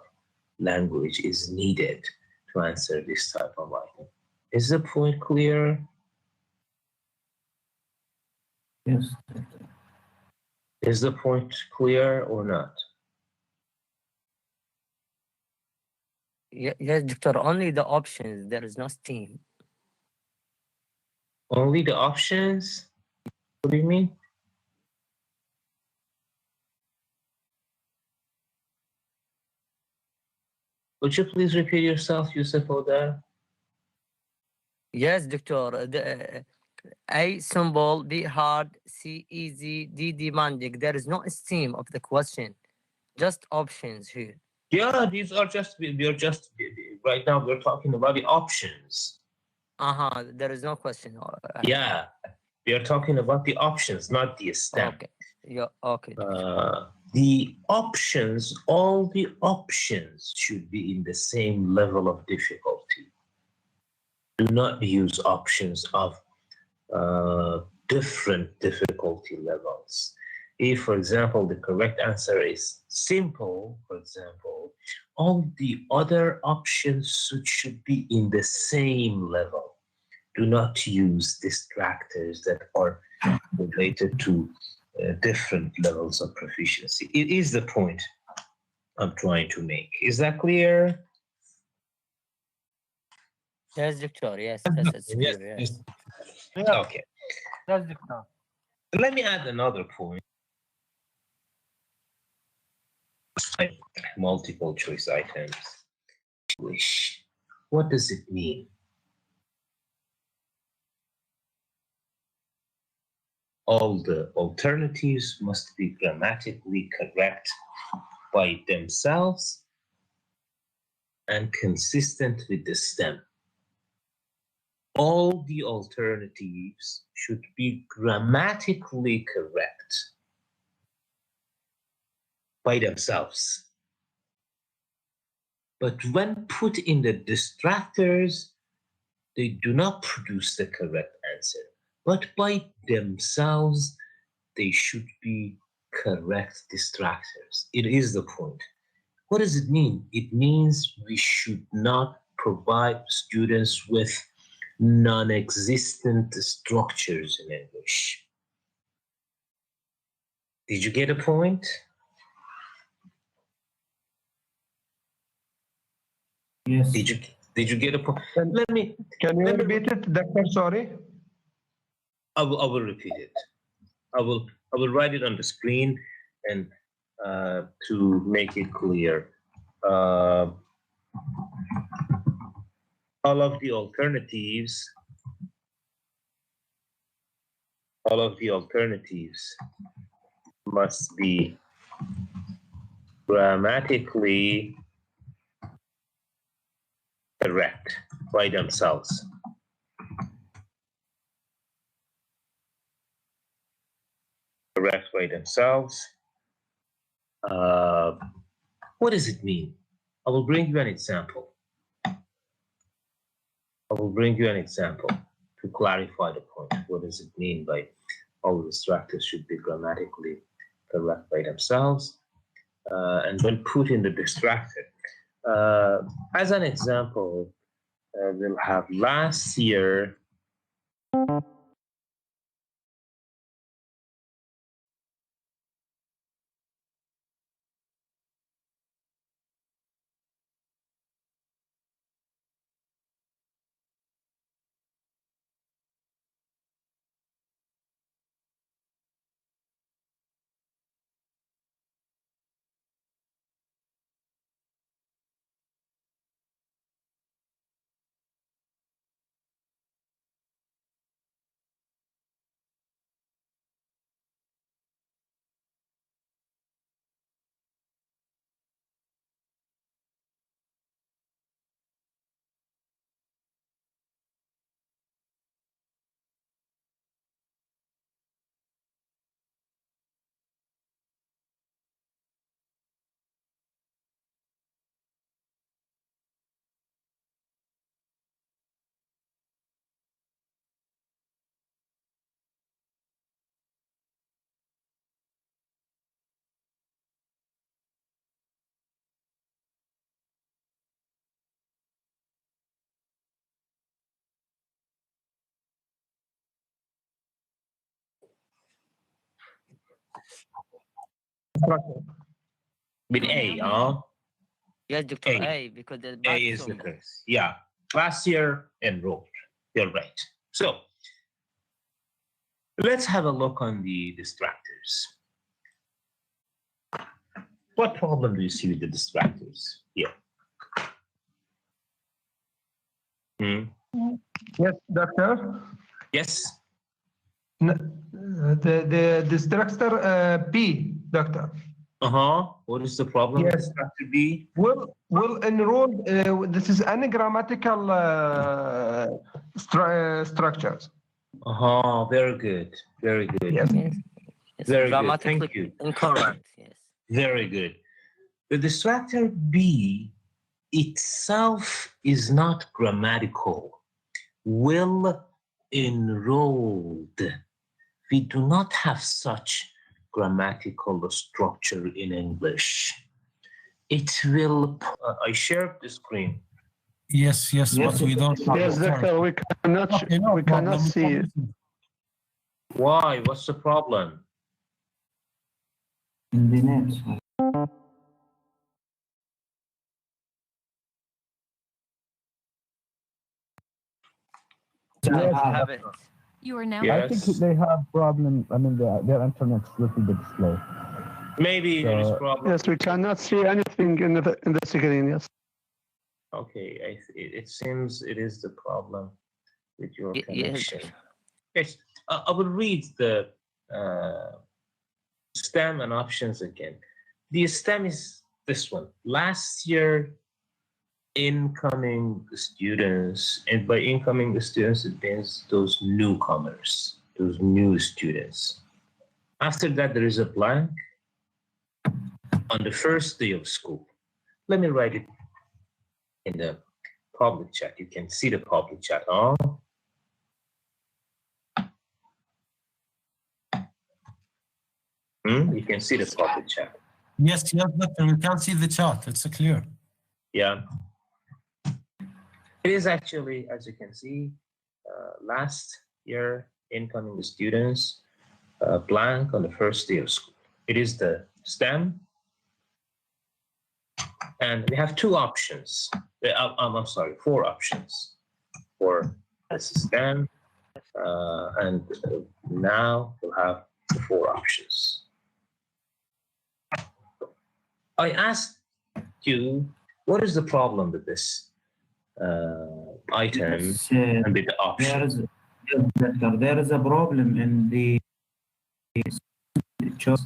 language is needed to answer this type of item. Is the point clear? Yes. Is the point clear or not? Yes, Doctor, only the options, there is no steam. Only the options? What do you mean? Would you please repeat yourself, Yusuf, Oda? Yes, Doctor. A simple, B hard, C easy, D demanding. There is no steam of the question, just options here. Yeah, these are just, right now we're talking about the options. There is no question. Yeah, we are talking about the options, not the stem. Okay. Yeah, okay. The options, all the options should be in the same level of difficulty. Do not use options of different difficulty levels. If, for example, the correct answer is simple, for example, all the other options should be in the same level. Do not use distractors that are related to different levels of proficiency. It is the point I'm trying to make. Is that clear? Yes, Doctor. Yes, it's clear. Yes. Okay. Yes, Doctor. Let me add another point. Multiple choice items. English. What does it mean? All the alternatives must be grammatically correct by themselves and consistent with the stem. All the alternatives should be grammatically correct by themselves. But when put in the distractors, they do not produce the correct answer. But by themselves, they should be correct distractors. It is the point. What does it mean? It means we should not provide students with non-existent structures in English. Did you get a point? Yes. Did you get a point? Can you repeat it, Doctor? Sorry. I will repeat it. I will write it on the screen and to make it clear. All of the alternatives must be grammatically correct by themselves. Correct by themselves. What does it mean? I will bring you an example. To clarify the point. What does it mean by all distractors should be grammatically correct by themselves? And when put in the distractor. As an example, we'll have last year. With A, huh? Yes, Doctor. A, because the A is the first. Yeah. Last year enrolled. You're right. So let's have a look on the distractors. What problem do you see with the distractors here? Yes, doctor. Yes. The distractor B, doctor. What is the problem? Yes. Distractor B. Will enroll. This is grammatical structures. Very good. Very good. Yes. Very good. Thank you. Incorrect. Yes. Very good. The distractor B itself is not grammatical. Will enrolled. We do not have such grammatical structure in English. It will. I shared the screen. Yes, but we don't. Yes, doctor, we cannot see it. Why? What's the problem? In the net. You are now. I think they have problem. I mean, their internet's a little bit slow. Maybe there is problem. Yes, we cannot see anything in the screen. Yes. Okay, it seems it is the problem with your connection. Yes, I will read the STEM and options again. The STEM is this one. Last year, incoming students, and by incoming students, it means those newcomers, those new students. After that, there is a blank on the first day of school. Let me write it in the public chat. You can see the public chat. You can see the public chat. Yes, doctor, we can see the chat. It's clear. Yeah. It is actually, as you can see, last year incoming students, blank on the first day of school. It is the STEM. And we have two options. I'm sorry, four options for STEM. And now we'll have the four options. I asked you, what is the problem with this item and with the option? There is a problem in the choice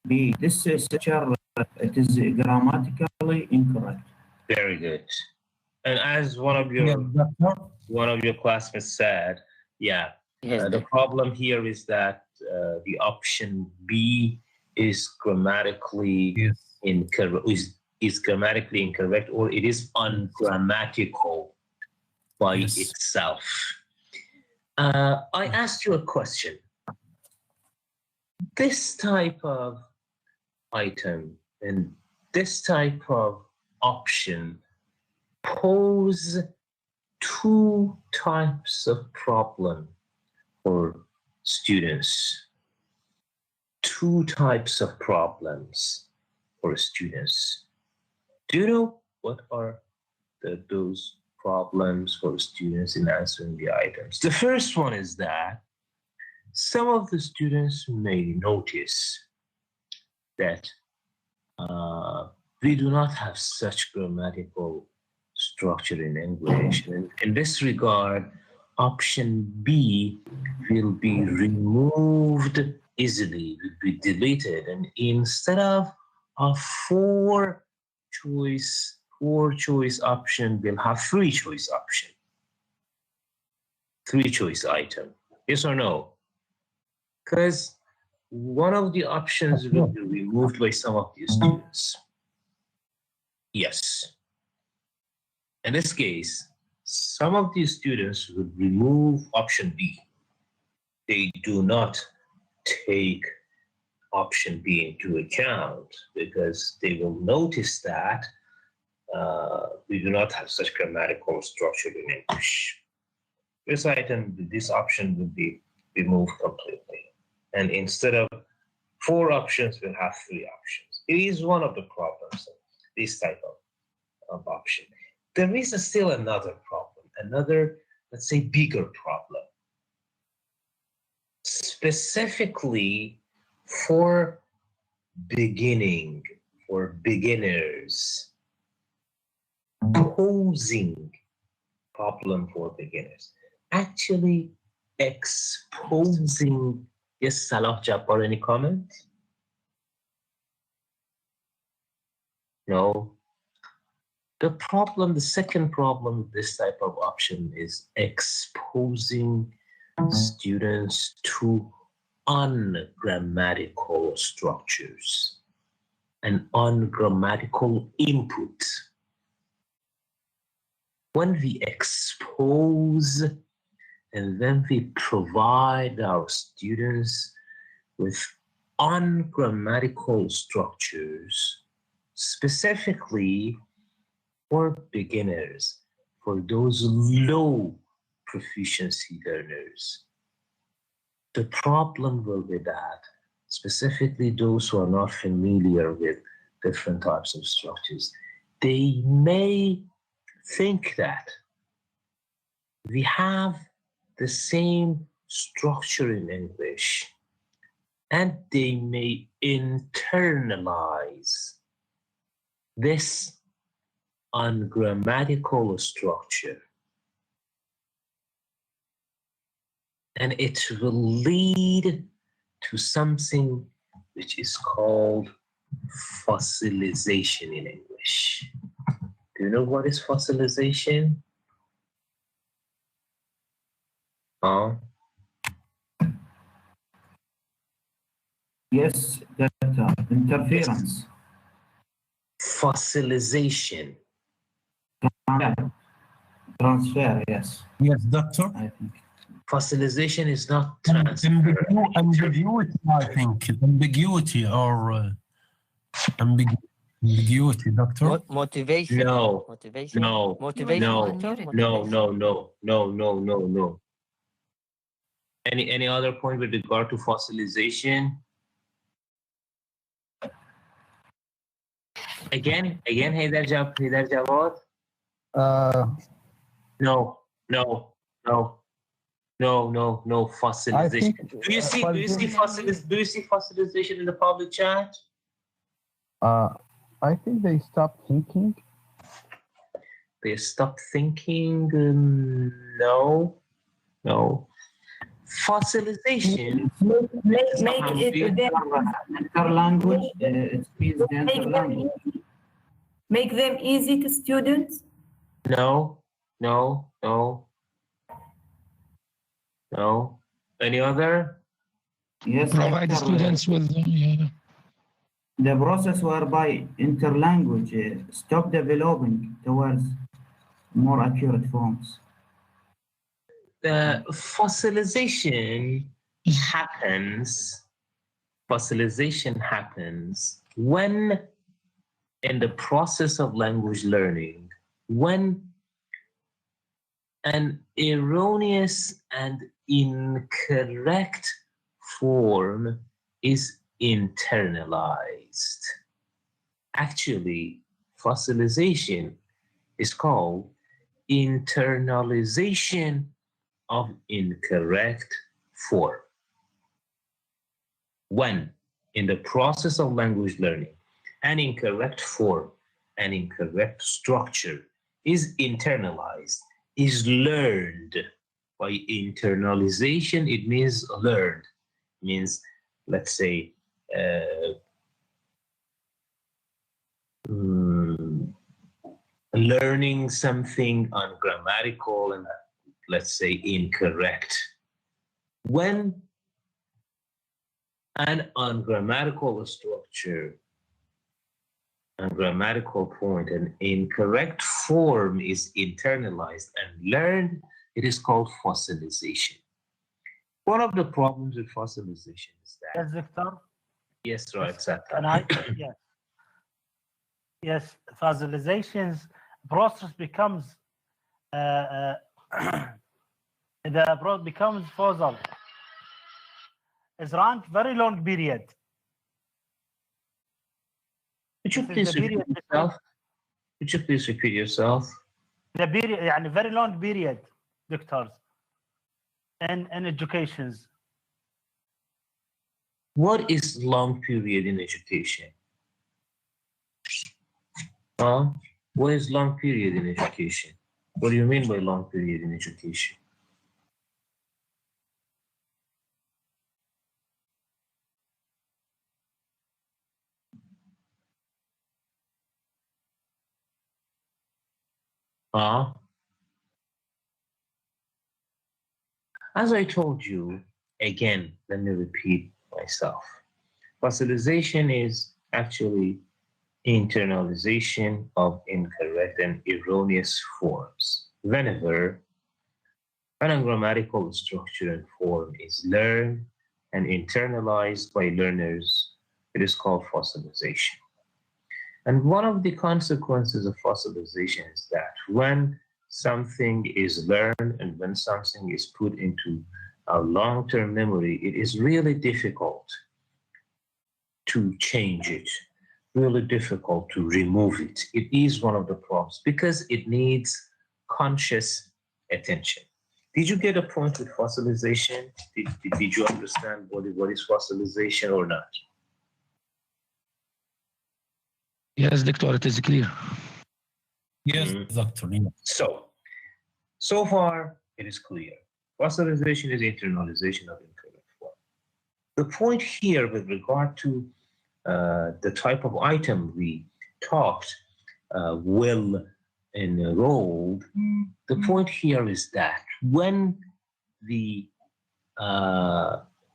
B. This structure, it is grammatically incorrect. Very good. And as one of your classmates said, the problem here is that the option B is grammatically incorrect. Is grammatically incorrect, or it is ungrammatical by itself. I asked you a question. This type of item and this type of option pose two types of problem for students. Two types of problems for students. Do you know what are those problems for students in answering the items? The first one is that some of the students may notice that we do not have such grammatical structure in English. And in this regard, option B will be removed easily, will be deleted. And instead of a four choice option, we'll have three choice option. Three choice item. Yes or no? Because one of the options will be removed by some of the students. Yes. In this case, some of the students would remove option B. They do not take option B into account because they will notice that we do not have such grammatical structure in English. This item, this option would be removed completely. And instead of 4 options will have 3 options. It is one of the problems of this type of option. There is still another problem, another, let's say, bigger problem. Specifically for beginners, posing problem for beginners. Actually exposing. Yes, Salah Jabbar, any comment? No. The second problem with this type of option is exposing students to ungrammatical structures and ungrammatical input. When we expose and then we provide our students with ungrammatical structures, specifically for beginners, for those low proficiency learners. The problem will be that, specifically those who are not familiar with different types of structures, they may think that we have the same structure in English, and they may internalize this ungrammatical structure, and it will lead to something which is called fossilization in English. Do you know what is fossilization? Yes, Doctor. Interference. Fossilization. Transfer, yes. Yes, Doctor. I think. Fossilization is not transfer. Ambiguity, I think. Ambiguity or ambiguity, Doctor. Motivation. No. Motivation. No. Motivation. No. Doctor? No. Any other point with regard to fossilization? Again, Haydar Jawad? No, fossilization. Do you see fossilization in the public chat? I think they stopped thinking. They stopped thinking? No. Fossilization. Make it interlanguage. It means the interlanguage. Make them easy to students? No. Any other? Yes. Provide students with the process whereby interlanguage stop developing towards more accurate forms. Fossilization happens when, in the process of language learning, when an erroneous and incorrect form is internalized. Actually, fossilization is called internalization of incorrect form. When, in the process of language learning, an incorrect form, an incorrect structure is internalized, is learned. By internalization, it means learned. It means, let's say, learning something ungrammatical and, let's say, incorrect. When an ungrammatical structure, ungrammatical point, an incorrect form is internalized and learned, it is called fossilization. One of the problems with fossilization is that... Yes, Victor? Yes, right, exactly. Can I? Yes. Yes, fossilization's process becomes becomes fossil. It's run very long period. Could you please repeat yourself? Could you please repeat yourself? The period, يعني very long period, doctors, and educations. What is long period in education? What is long period in education? What do you mean by long period in education? As I told you, again, let me repeat myself. Fossilization is actually internalization of incorrect and erroneous forms. Whenever an ungrammatical structure and form is learned and internalized by learners, it is called fossilization. And one of the consequences of fossilization is that when something is learned and when something is put into our long-term memory, it is really difficult to change it, really difficult to remove it. It is one of the problems because it needs conscious attention. Did you get a point with fossilization? Did you understand what is fossilization or not? Yes, Doctor, it is clear. Yes, Doctor. So far, it is clear. Fossilization is internalization of incorrect form. The point here with regard to the type of item we talked, will enrolled, the point here is that when we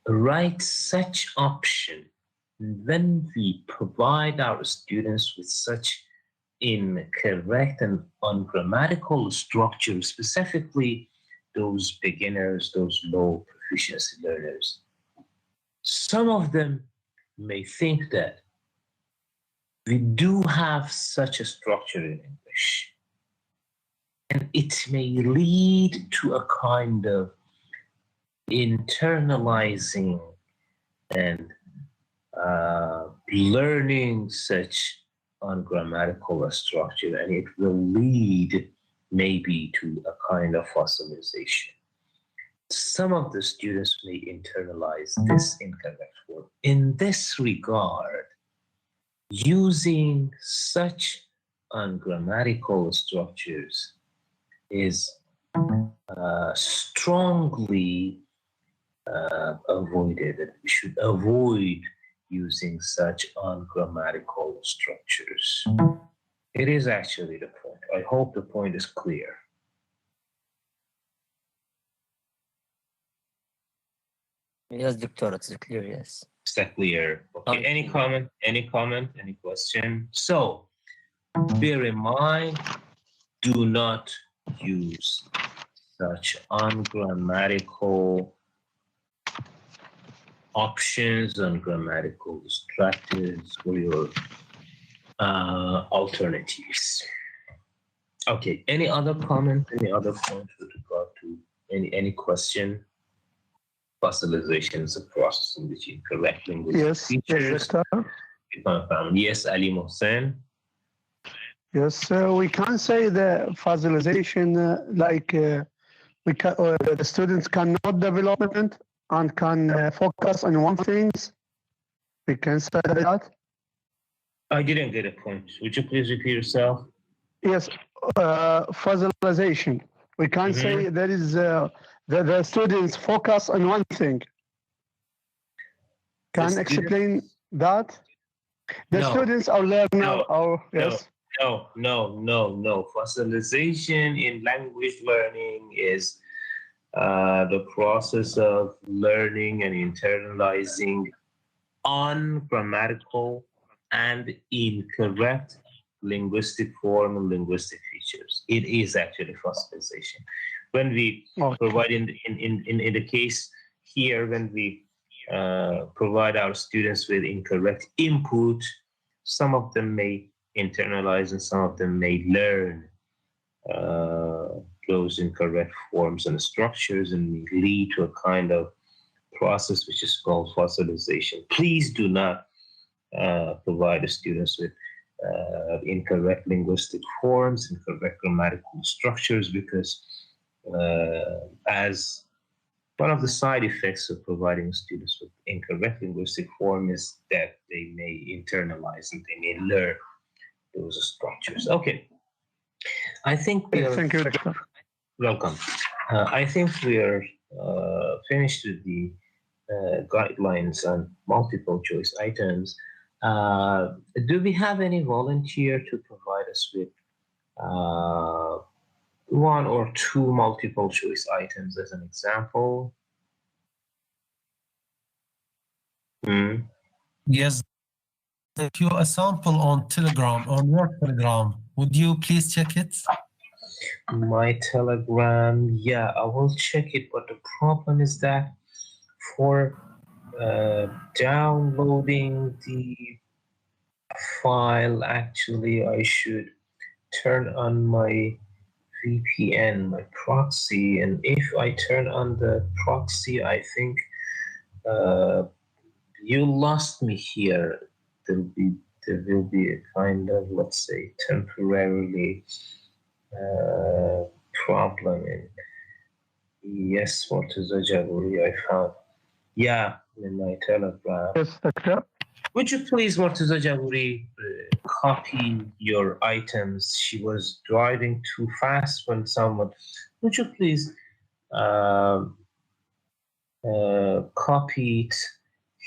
write such option, when we provide our students with such incorrect and ungrammatical structures, specifically those beginners, those low proficiency learners, some of them may think that we do have such a structure in English, and it may lead to a kind of internalizing and learning such ungrammatical structure, and it will lead maybe to a kind of fossilization. Some of the students may internalize this incorrect form. In this regard, using such ungrammatical structures is strongly avoided. We should avoid using such ungrammatical structures. It is actually the point. I hope the point is clear. Yes, Doctor, it's clear, yes. Is that clear? Okay, any comment, any question? So, bear in mind, do not use such ungrammatical options, ungrammatical structures for your alternatives. Okay, any other comment, any other point with regard to any question? Fossilization is a process in which incorrect linguistic features. Yes, Ali Mohsen. Yes, so we can say the fossilization, the students cannot development and can focus on one thing. We can say that. I didn't get a point. Would you please repeat yourself? Yes, fossilization. We can say there is the students focus on one thing. Can explain that? The students are learning. Yes. No. Fossilization in language learning is the process of learning and internalizing ungrammatical and incorrect linguistic form and linguistic features. It is actually fossilization. When we provide in the case here, when we provide our students with incorrect input, some of them may internalize and some of them may learn those incorrect forms and structures and lead to a kind of process which is called fossilization. Please do not provide the students with incorrect linguistic forms, incorrect grammatical structures, because as one of the side effects of providing students with incorrect linguistic form is that they may internalize and they may learn those structures. Okay. I think we are... Thank you, Doctor. Welcome. I think we are finished with the guidelines on multiple choice items. Do we have any volunteer to provide us with one or two multiple choice items as an example? Yes. If you a sample on Telegram, on your Telegram, would you please check it? My Telegram, yeah, I will check it, but the problem is that for downloading the file, actually I should turn on my VPN, my proxy, and if I turn on the proxy, I think you lost me here. There will be a kind of, let's say, temporarily problem. And yes, what is the Jaburi I found? Yeah, in my Telegram. Yes, Doctor. Would you please, Mortaza Jaburi, copy your items? She was driving too fast when someone... Would you please copy it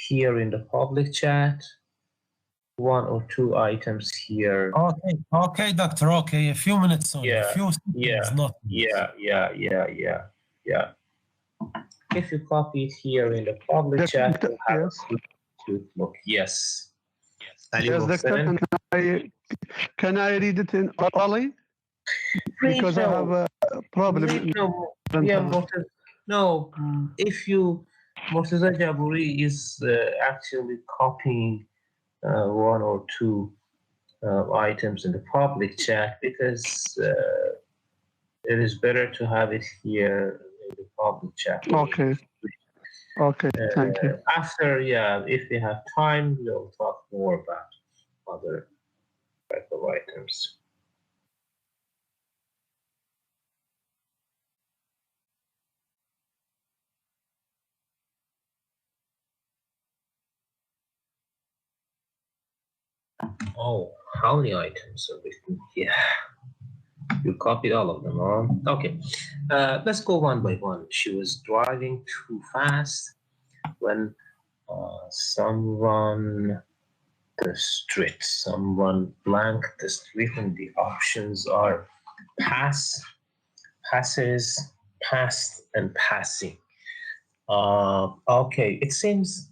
here in the public chat? One or two items here. Okay, Doctor. Okay, a few minutes only. Yeah, A few seconds, not yeah. If you copy it here in the public chat, we'll have a quick look. Yes. Yes, Doctor. Can I read it in orally? Because I have a problem. No, if you, Mortaza Jaburi is actually copying one or two items in the public chat, because it is better to have it here in the public chat. Okay. Okay, thank you. After, if we have time, we'll talk more about other type of items. Oh, how many items are written here? You copied all of them, huh? Okay, let's go one by one. She was driving too fast when someone the street, someone blanked the street, and the options are pass, passes, passed, and passing. Okay, it seems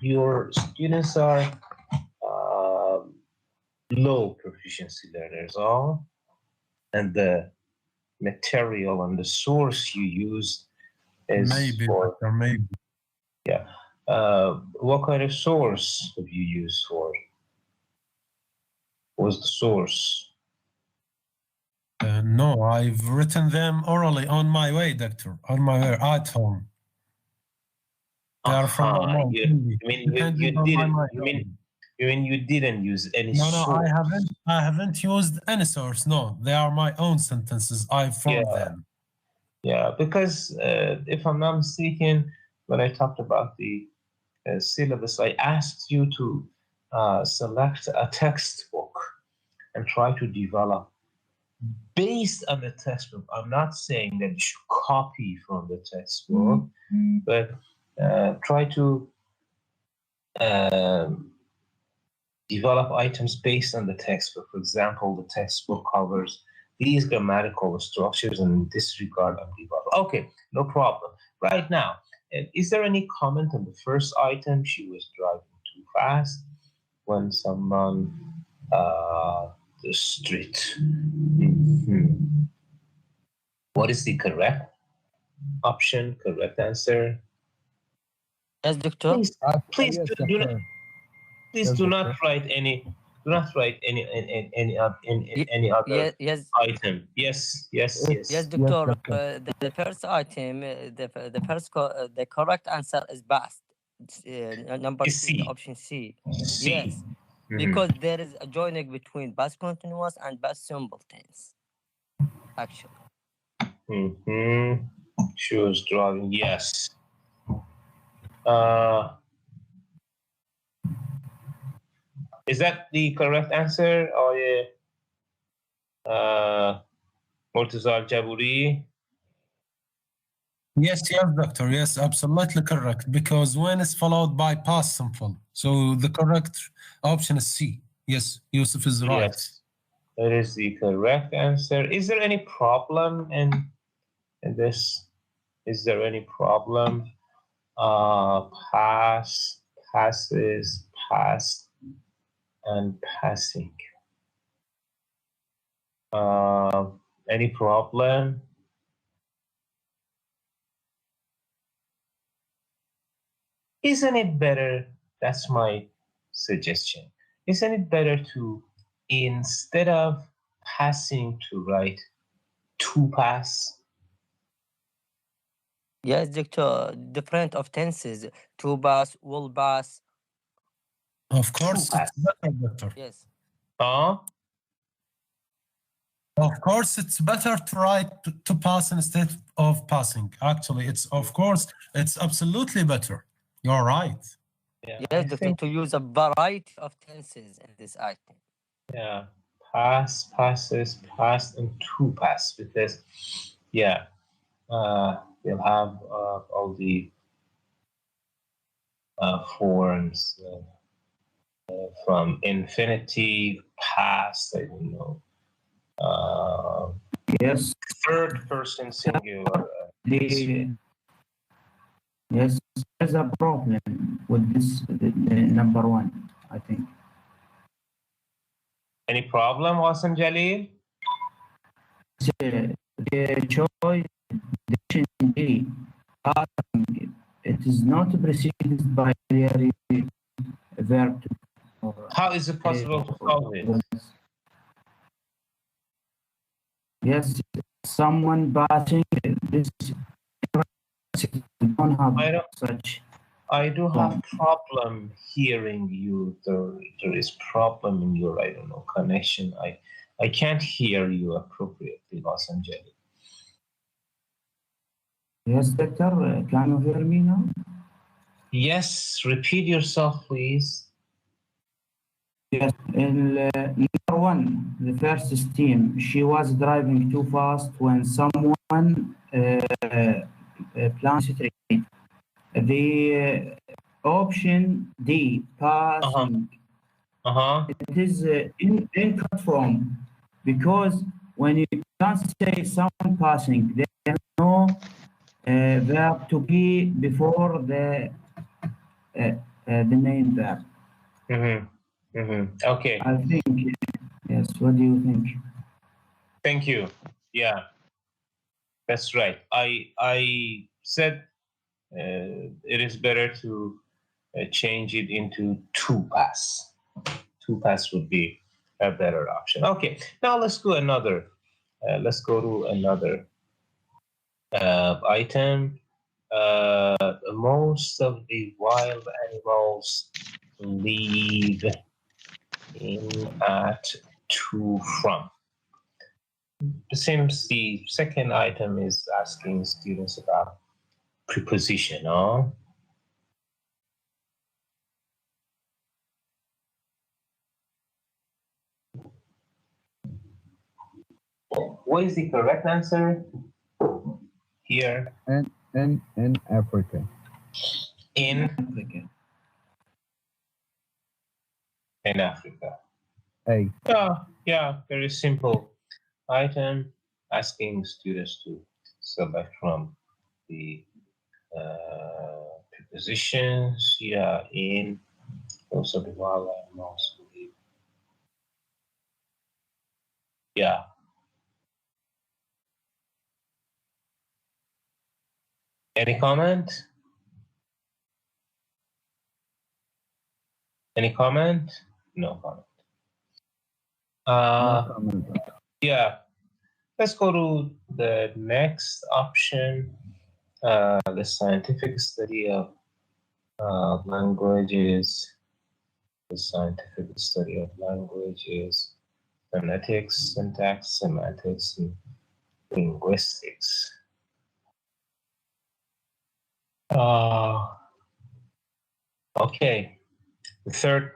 your students are low proficiency learners, and the material and the source you used is maybe. Yeah. What kind of source have you used for? Was the source? No, I've written them orally on my way, Doctor. On my way at home. They are from my You mean you didn't use any source? No, I haven't used any source. No, they are my own sentences. I found them. Yeah, because if I'm not mistaken, when I talked about the syllabus, I asked you to select a textbook and try to develop based on the textbook. I'm not saying that you should copy from the textbook, but try to develop items based on the textbook. For example, the textbook covers these grammatical structures, and in this regard, I'm developing. Okay, no problem. Right now, is there any comment on the first item? She was driving too fast when someone the street. What is the correct option? Correct answer? Yes, Doctor. Please do not write any. Do not write any other item. Yes, Doctor. The first item, the correct answer is past. number C, option C. Yes, because there is a joining between past continuous and past simple tense. Actually. She was driving. Yes. Is that the correct answer, or Murtaza Jaburi? Yes, doctor. Yes, absolutely correct. Because when it's followed by past simple, so the correct option is C. Yes, Yusuf is right. Yes, that is the correct answer. Is there any problem in this? Is there any problem? Pass, passes, past, and passing. Any problem? Isn't it better? That's my suggestion. Isn't it better to, instead of passing, to write to pass? Yes, doctor. Different of tenses. To pass, will pass. Of course, it's better, doctor. Yes. Of course, it's better to write to pass instead of passing. Actually, it's absolutely better. You're right. Yeah, yes, doctor, to use a variety of tenses in this item. Yeah, pass, passes, past, and to pass, because we'll have all the forms from infinitive, past, I don't know. Yes. Third person singular. Yes, there's a problem with this number one, I think. Any problem, Wasim Jalil? The choice, D, it is not preceded by the verb. How is it possible to solve it? Yes, someone passing this. I do have problem hearing you. There is problem in your, I don't know, connection. I can't hear you appropriately, Los Angeles. Yes, doctor. Can you hear me now? Yes. Repeat yourself, please. Yes. Number one, the first team. She was driving too fast when someone plans to treat. The option D, passing. It is in cut form, because when you can't say someone passing, there is no verb to be before the main verb. Okay. I think, yes. What do you think? Thank you. Yeah, that's right. I said it is better to change it into to pass. To pass would be a better option. Okay, now let's go another. Let's go to another item. Most of the wild animals live in, at, to, from. Since the second item is asking students about preposition, What is the correct answer here? In Africa. In Africa. In Africa. A. Yeah, very simple item, asking students to select from the prepositions. Yeah, in, also the wild animals. Yeah. Any comment? Any comment? No comment. Yeah. Let's go to the next option. The scientific study of Languages, the scientific study of languages, phonetics, syntax, semantics, and linguistics. Okay, the third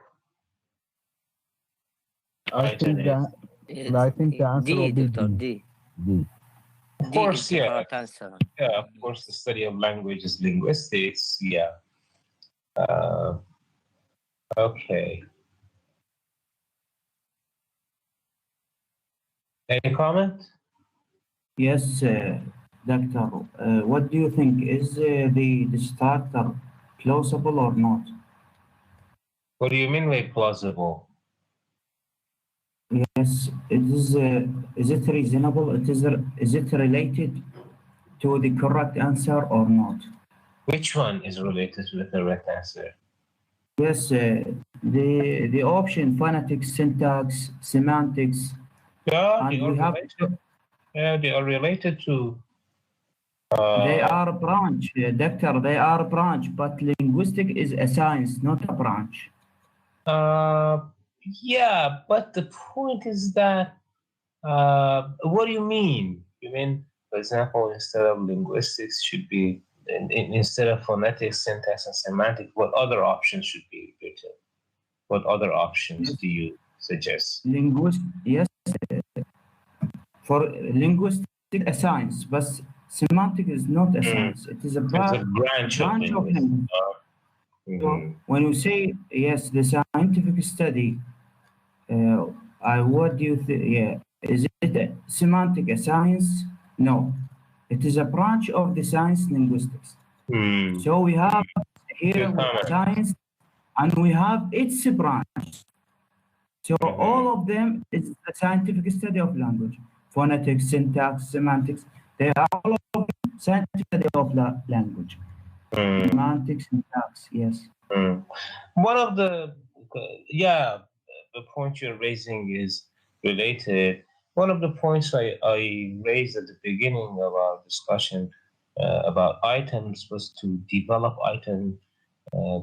I think the answer will be Dr. D. D. Of course, is the yeah. correct answer. Yeah, of course, the study of language is linguistics. Yeah. Okay. Any comment? Yes, Doctor. What do you think? Is the starter plausible or not? What do you mean by plausible? Yes, it is. Is it reasonable? Is it related to the correct answer or not? Which one is related to the correct answer? Yes, the option phonetics, syntax, semantics. Yeah, and we have. They are related to. They are a branch, Doctor. They are a branch, but linguistic is a science, not a branch. Yeah, but the point is that. What do you mean? You mean, for example, instead of linguistics, should be instead of phonetics, syntax, and semantics, what other options should be written? What other options do you suggest? Yes, for linguistic a science, but semantic is not a science. It is a branch of linguistics. So when you say yes, the scientific study, what do you think? Yeah, is it semantic a science? No, it is a branch of the science linguistics. So we have here science, and we have its branch. So all of them is the scientific study of language, phonetics, syntax, semantics. They are all of them scientific study of language. Semantics, syntax, yes. One of the point you're raising is related. One of the points I raised at the beginning of our discussion about items was to develop item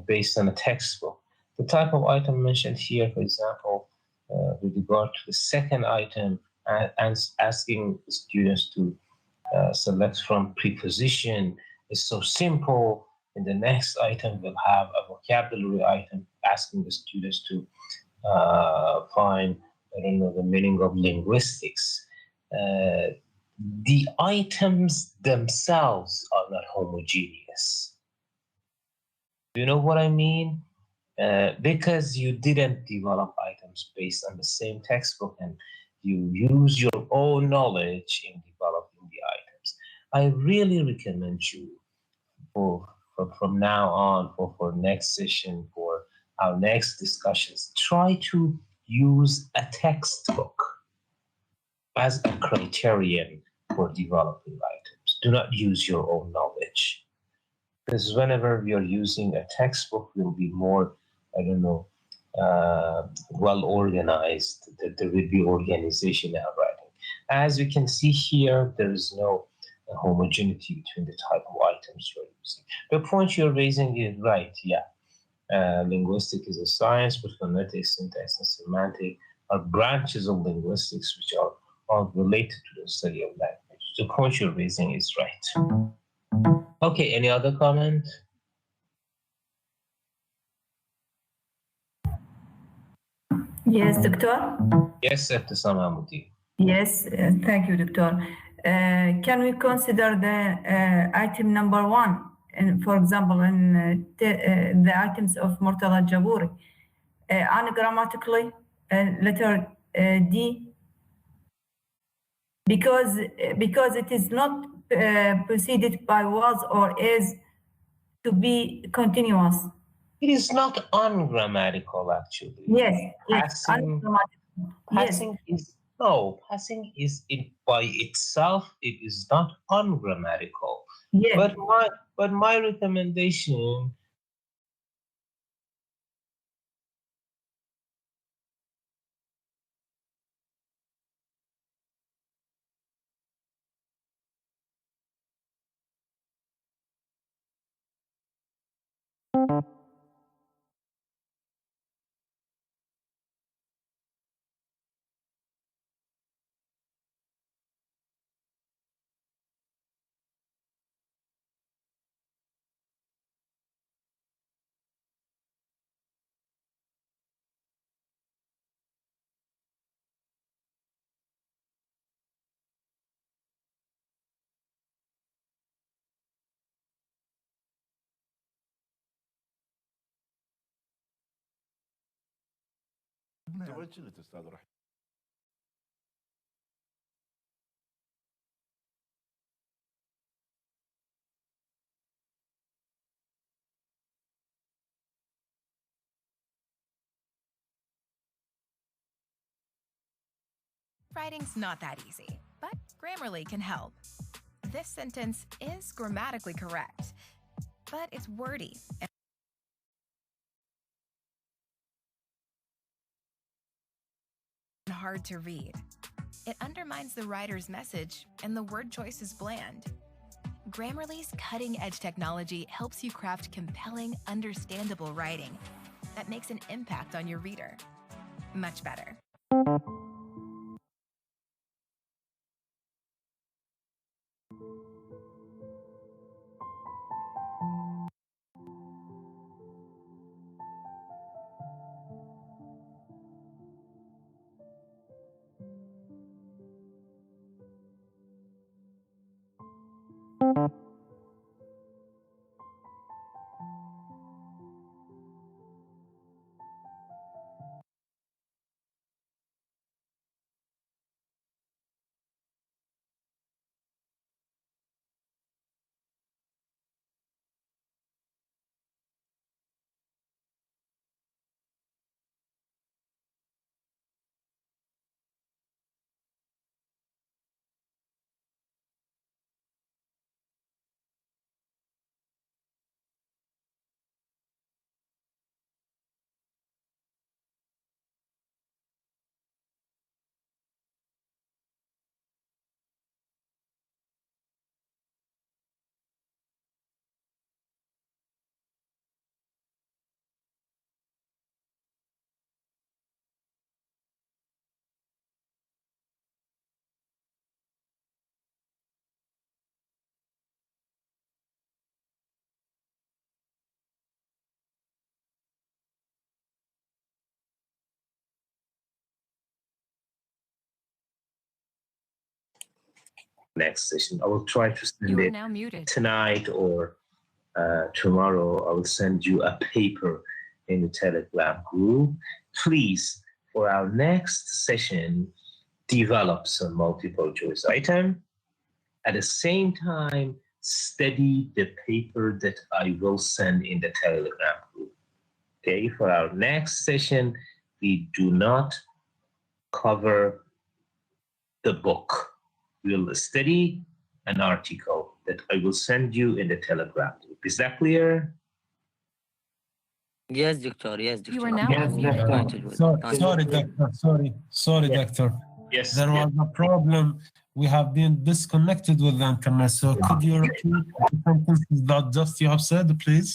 based on a textbook. The type of item mentioned here, for example, with regard to the second item, and asking students to select from preposition is so simple. In the next item, we'll have a vocabulary item asking the students to find, the meaning of linguistics. The items themselves are not homogeneous. Do you know what I mean? Because you didn't develop items based on the same textbook and you use your own knowledge in developing the items. I really recommend you from now on, for next session, for our next discussions, try to use a textbook as a criterion for developing items. Do not use your own knowledge. Because whenever you're using a textbook, you'll be more, well organized. There will be organization in writing. As we can see here, there is no homogeneity between the type of items you're using. The point you're raising is right, yeah. Linguistic is a science, but phonetics, syntax, and semantic are branches of linguistics which are all related to the study of language. The point you're raising is right. Okay, any other comment? Yes, Doctor. Yes, Eftisam Hamudi. Yes, thank you, Doctor. Can we consider the item number one, and for example, in the items of Murtala Jaburi, anagrammatically, letter D, because it is not preceded by was or is to be continuous. It is not ungrammatical, actually. Yes, passing is by itself. It is not ungrammatical. Yes. But my recommendation. توجهت استاذ رحمة. Writing's not that easy, but Grammarly can help. This sentence is grammatically correct, but it's wordy and hard to read. It undermines the writer's message, and the word choice is bland. Grammarly's cutting-edge technology helps you craft compelling, understandable writing that makes an impact on your reader. Much better. Next session. I will try to send You are it now muted. tonight or tomorrow. I will send you a paper in the Telegram group. Please, for our next session, develop some multiple choice item. At the same time, study the paper that I will send in the Telegram group. Okay, for our next session, we do not cover the book. We'll study an article that I will send you in the Telegram group. Is that clear? Yes, Doctor. Yes, Doctor. You are now Yes, unmuted. Sorry, Doctor. Sorry, Doctor. Yes. There was a problem. We have been disconnected with the internet. So could you repeat the sentences that just you have said, please?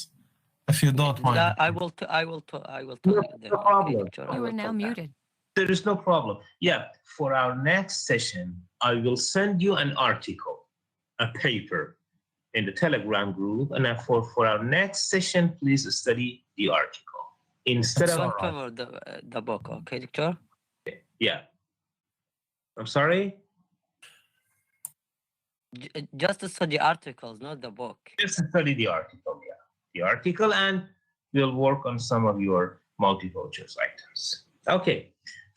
If you don't mind. I will talk. No problem. You are now muted. There is no problem. Yeah, for our next session, I will send you an article, a paper in the Telegram group. And for our next session, please study the article. Instead of cover the book, okay, Doctor? Yeah. I'm sorry? Just study articles, not the book. Just study the article, yeah. The article, and we'll work on some of your multiple choice items. Okay.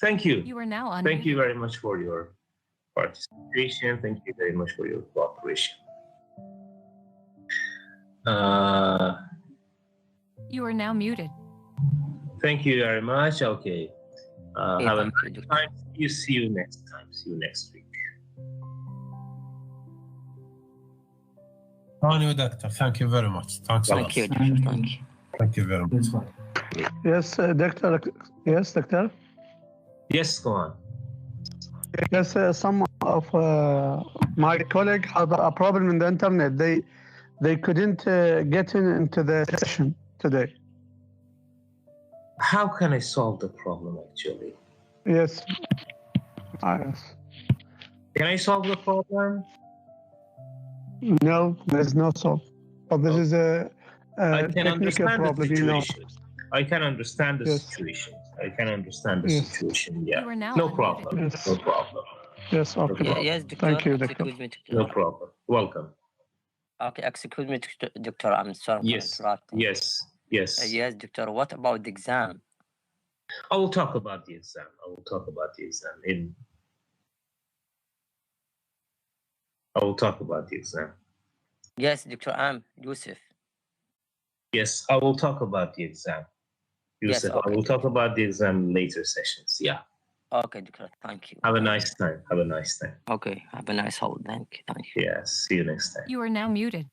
Thank you. You are now unmuted. Thank you very much for your participation. Thank you very much for your cooperation. You are now muted. Thank you very much. Okay. Have a nice time. See you next time. See you next week. Doctor, thank you very much. Thanks a lot. Thank you, Doctor. Thank you. Thank you very much. Yes, Doctor. Yes, Doctor. Yes, go on. Yes, some of my colleagues have a problem in the internet. They couldn't get into the session today. How can I solve the problem actually? Yes. Yes. Can I solve the problem? No, there's no solve. But this is a I can technical understand problem, the you know. situation. I can understand the Yes. situation. I can understand the Yes. situation. Yeah. You are now No unmuted. problem. Yes. No problem. Yes, No okay. problem. Yes, Doctor. Thank you, Doctor. Excuse me, Doctor. No problem. Welcome. Okay, excuse me, Doctor. I'm sorry for Yes. interrupting. Yes. Yes. Yes, Doctor. What about the exam? I will talk about the exam. I will talk about the exam. I will talk about the exam. Yes, Doctor. I'm Yusuf. Yes, I will talk about the exam. Yes, Yusuf, okay, I will talk about the exam in later sessions. Yeah. Okay, Doctor. Thank you. Have a nice time. Have a nice time. Okay. Have a nice holiday. Thank you. Yes. See you next time. You are now muted.